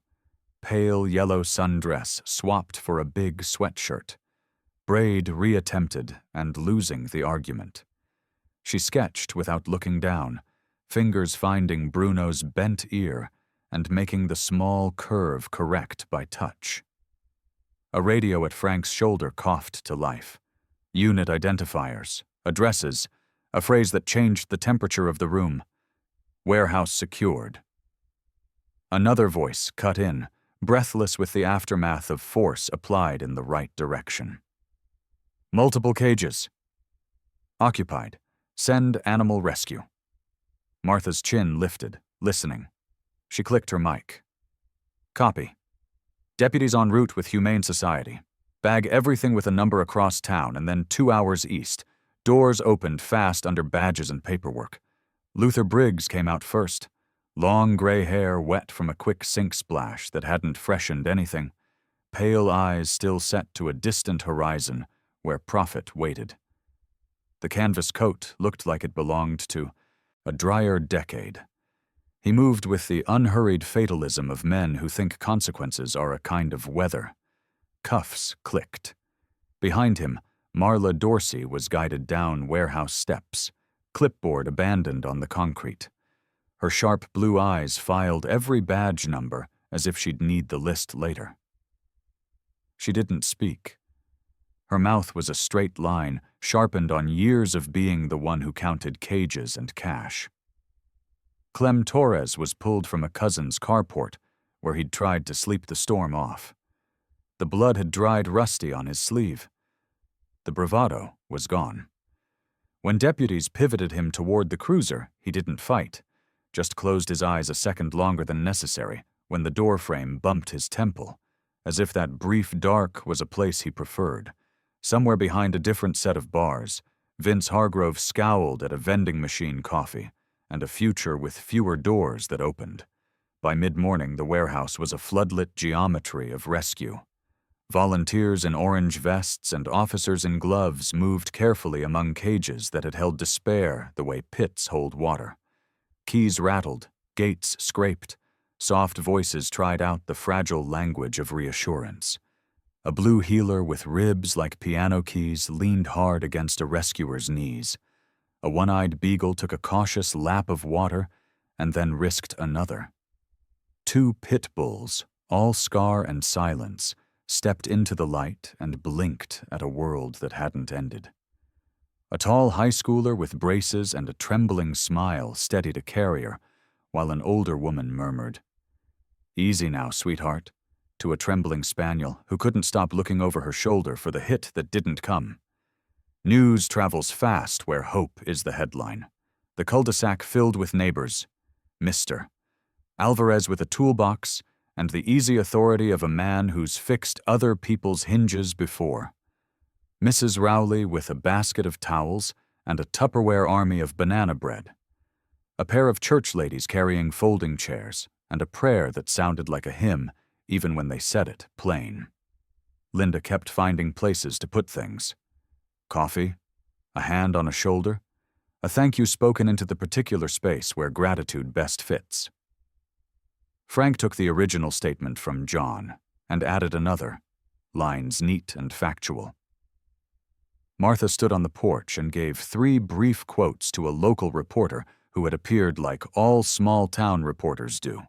[SPEAKER 1] Pale yellow sundress swapped for a big sweatshirt. Braid reattempted and losing the argument. She sketched without looking down, fingers finding Bruno's bent ear and making the small curve correct by touch. A radio at Frank's shoulder coughed to life. Unit identifiers, addresses, a phrase that changed the temperature of the room. Warehouse secured. Another voice cut in, breathless with the aftermath of force applied in the right direction. Multiple cages. Occupied. Send animal rescue. Martha's chin lifted, listening. She clicked her mic. Copy. Deputies en route with Humane Society. Bag everything with a number across town and then 2 hours east. Doors opened fast under badges and paperwork. Luther Briggs came out first. Long gray hair wet from a quick sink splash that hadn't freshened anything. Pale eyes still set to a distant horizon where profit waited. The canvas coat looked like it belonged to a drier decade. He moved with the unhurried fatalism of men who think consequences are a kind of weather. Cuffs clicked. Behind him, Marla Dorsey was guided down warehouse steps, clipboard abandoned on the concrete. Her sharp blue eyes filed every badge number as if she'd need the list later. She didn't speak. Her mouth was a straight line, sharpened on years of being the one who counted cages and cash. Clem Torres was pulled from a cousin's carport, where he'd tried to sleep the storm off. The blood had dried rusty on his sleeve. The bravado was gone. When deputies pivoted him toward the cruiser, he didn't fight, just closed his eyes a second longer than necessary when the doorframe bumped his temple, as if that brief dark was a place he preferred. Somewhere behind a different set of bars, Vince Hargrove scowled at a vending machine coffee and a future with fewer doors that opened. By mid-morning, the warehouse was a floodlit geometry of rescue. Volunteers in orange vests and officers in gloves moved carefully among cages that had held despair the way pits hold water. Keys rattled, gates scraped, soft voices tried out the fragile language of reassurance. A blue heeler with ribs like piano keys leaned hard against a rescuer's knees. A one-eyed beagle took a cautious lap of water and then risked another. 2 pit bulls, all scar and silence, stepped into the light and blinked at a world that hadn't ended. A tall high schooler with braces and a trembling smile steadied a carrier, while an older woman murmured, "Easy now, sweetheart," to a trembling spaniel who couldn't stop looking over her shoulder for the hit that didn't come. News travels fast where hope is the headline. The cul-de-sac filled with neighbors. Mr. Alvarez with a toolbox and the easy authority of a man who's fixed other people's hinges before. Mrs. Rowley with a basket of towels and a Tupperware army of banana bread. A pair of church ladies carrying folding chairs and a prayer that sounded like a hymn even when they said it plain. Linda kept finding places to put things. Coffee, a hand on a shoulder, a thank you spoken into the particular space where gratitude best fits. Frank took the original statement from John and added another, lines neat and factual. Martha stood on the porch and gave 3 brief quotes to a local reporter who had appeared like all small-town reporters do,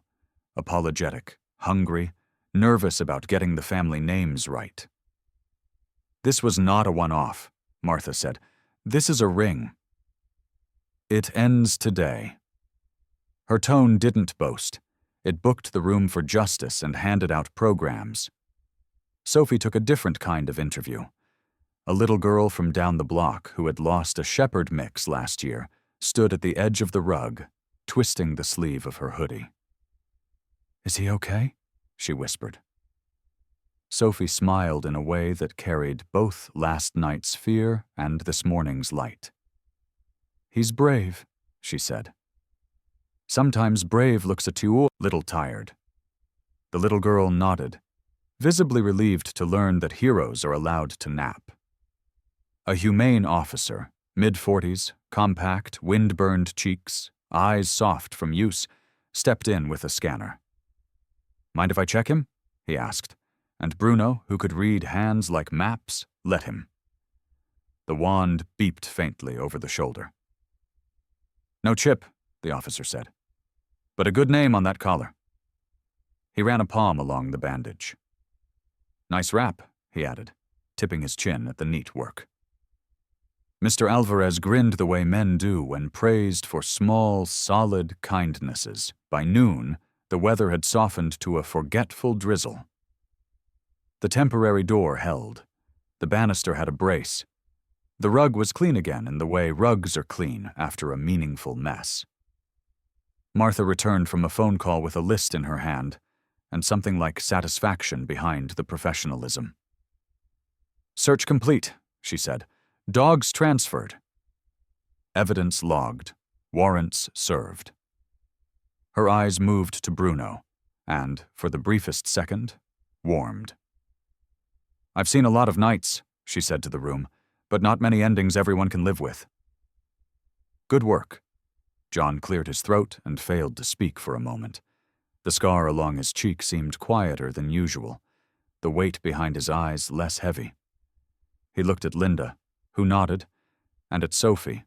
[SPEAKER 1] apologetic, hungry, nervous about getting the family names right. "This was not a one-off," Martha said. "This is a ring. It ends today." Her tone didn't boast. It booked the room for justice and handed out programs. Sophie took a different kind of interview. A little girl from down the block who had lost a shepherd mix last year stood at the edge of the rug, twisting the sleeve of her hoodie. "Is he okay?" she whispered. Sophie smiled in a way that carried both last night's fear and this morning's light. "He's brave," she said. Sometimes brave looks at you a little tired. The little girl nodded, visibly relieved to learn that heroes are allowed to nap. A humane officer, mid-40s, compact, wind-burned cheeks, eyes soft from use, stepped in with a scanner. "Mind if I check him?" he asked, and Bruno, who could read hands like maps, let him. The wand beeped faintly over the shoulder. "No chip," the officer said, "but a good name on that collar." He ran a palm along the bandage. "Nice wrap," he added, tipping his chin at the neat work. Mr. Alvarez grinned the way men do when praised for small, solid kindnesses. By noon, the weather had softened to a forgetful drizzle. The temporary door held. The banister had a brace. The rug was clean again in the way rugs are clean after a meaningful mess. Martha returned from a phone call with a list in her hand and something like satisfaction behind the professionalism. "Search complete," she said. "Dogs transferred. Evidence logged. Warrants served." Her eyes moved to Bruno, and, for the briefest second, warmed. "I've seen a lot of nights," she said to the room, "but not many endings everyone can live with." "Good work." John cleared his throat and failed to speak for a moment. The scar along his cheek seemed quieter than usual, the weight behind his eyes less heavy. He looked at Linda, who nodded, and at Sophie,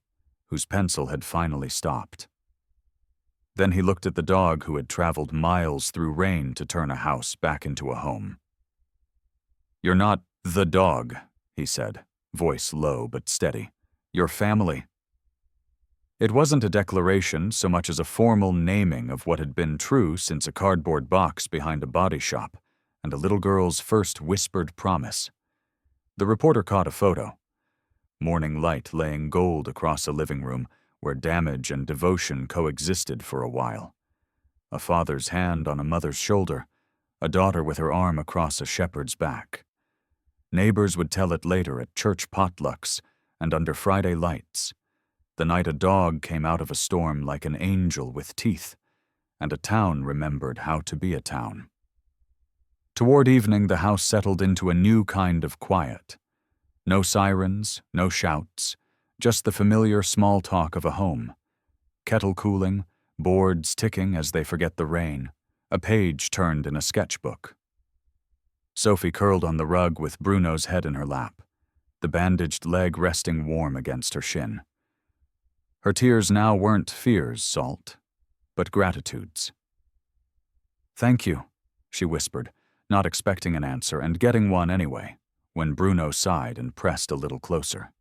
[SPEAKER 1] whose pencil had finally stopped. Then he looked at the dog who had traveled miles through rain to turn a house back into a home. "You're not the dog," he said, voice low but steady. "You're family." It wasn't a declaration so much as a formal naming of what had been true since a cardboard box behind a body shop and a little girl's first whispered promise. The reporter caught a photo. Morning light laying gold across a living room where damage and devotion coexisted for a while. A father's hand on a mother's shoulder, a daughter with her arm across a shepherd's back. Neighbors would tell it later at church potlucks and under Friday lights, the night a dog came out of a storm like an angel with teeth, and a town remembered how to be a town. Toward evening, the house settled into a new kind of quiet. No sirens, no shouts, just the familiar small talk of a home. Kettle cooling, boards ticking as they forget the rain, a page turned in a sketchbook. Sophie curled on the rug with Bruno's head in her lap, the bandaged leg resting warm against her shin. Her tears now weren't fears, Salt, but gratitudes. "Thank you," she whispered, not expecting an answer and getting one anyway, when Bruno sighed and pressed a little closer.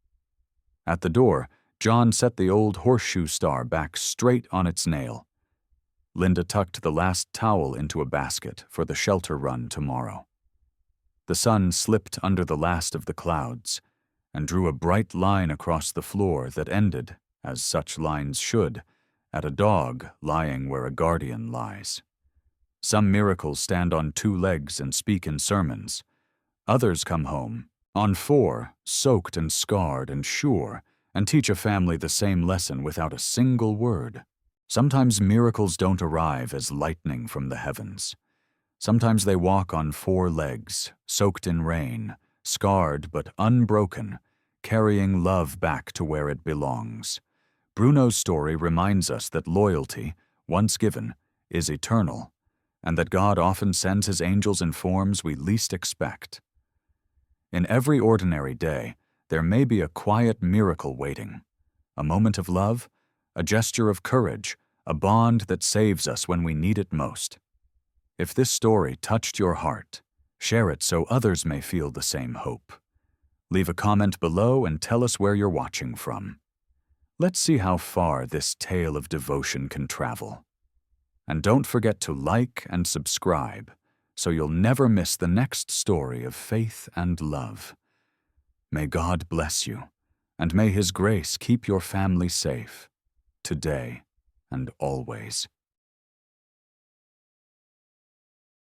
[SPEAKER 1] At the door, John set the old horseshoe star back straight on its nail. Linda tucked the last towel into a basket for the shelter run tomorrow. The sun slipped under the last of the clouds and drew a bright line across the floor that ended, as such lines should, at a dog lying where a guardian lies. Some miracles stand on 2 legs and speak in sermons. Others come home, on 4, soaked and scarred and sure, and teach a family the same lesson without a single word. Sometimes miracles don't arrive as lightning from the heavens. Sometimes they walk on 4 legs, soaked in rain, scarred but unbroken, carrying love back to where it belongs. Bruno's story reminds us that loyalty, once given, is eternal, and that God often sends his angels in forms we least expect. In every ordinary day, there may be a quiet miracle waiting, a moment of love, a gesture of courage, a bond that saves us when we need it most. If this story touched your heart, share it so others may feel the same hope. Leave a comment below and tell us where you're watching from. Let's see how far this tale of devotion can travel. And don't forget to like and subscribe so you'll never miss the next story of faith and love. May God bless you, and may his grace keep your family safe, today and always.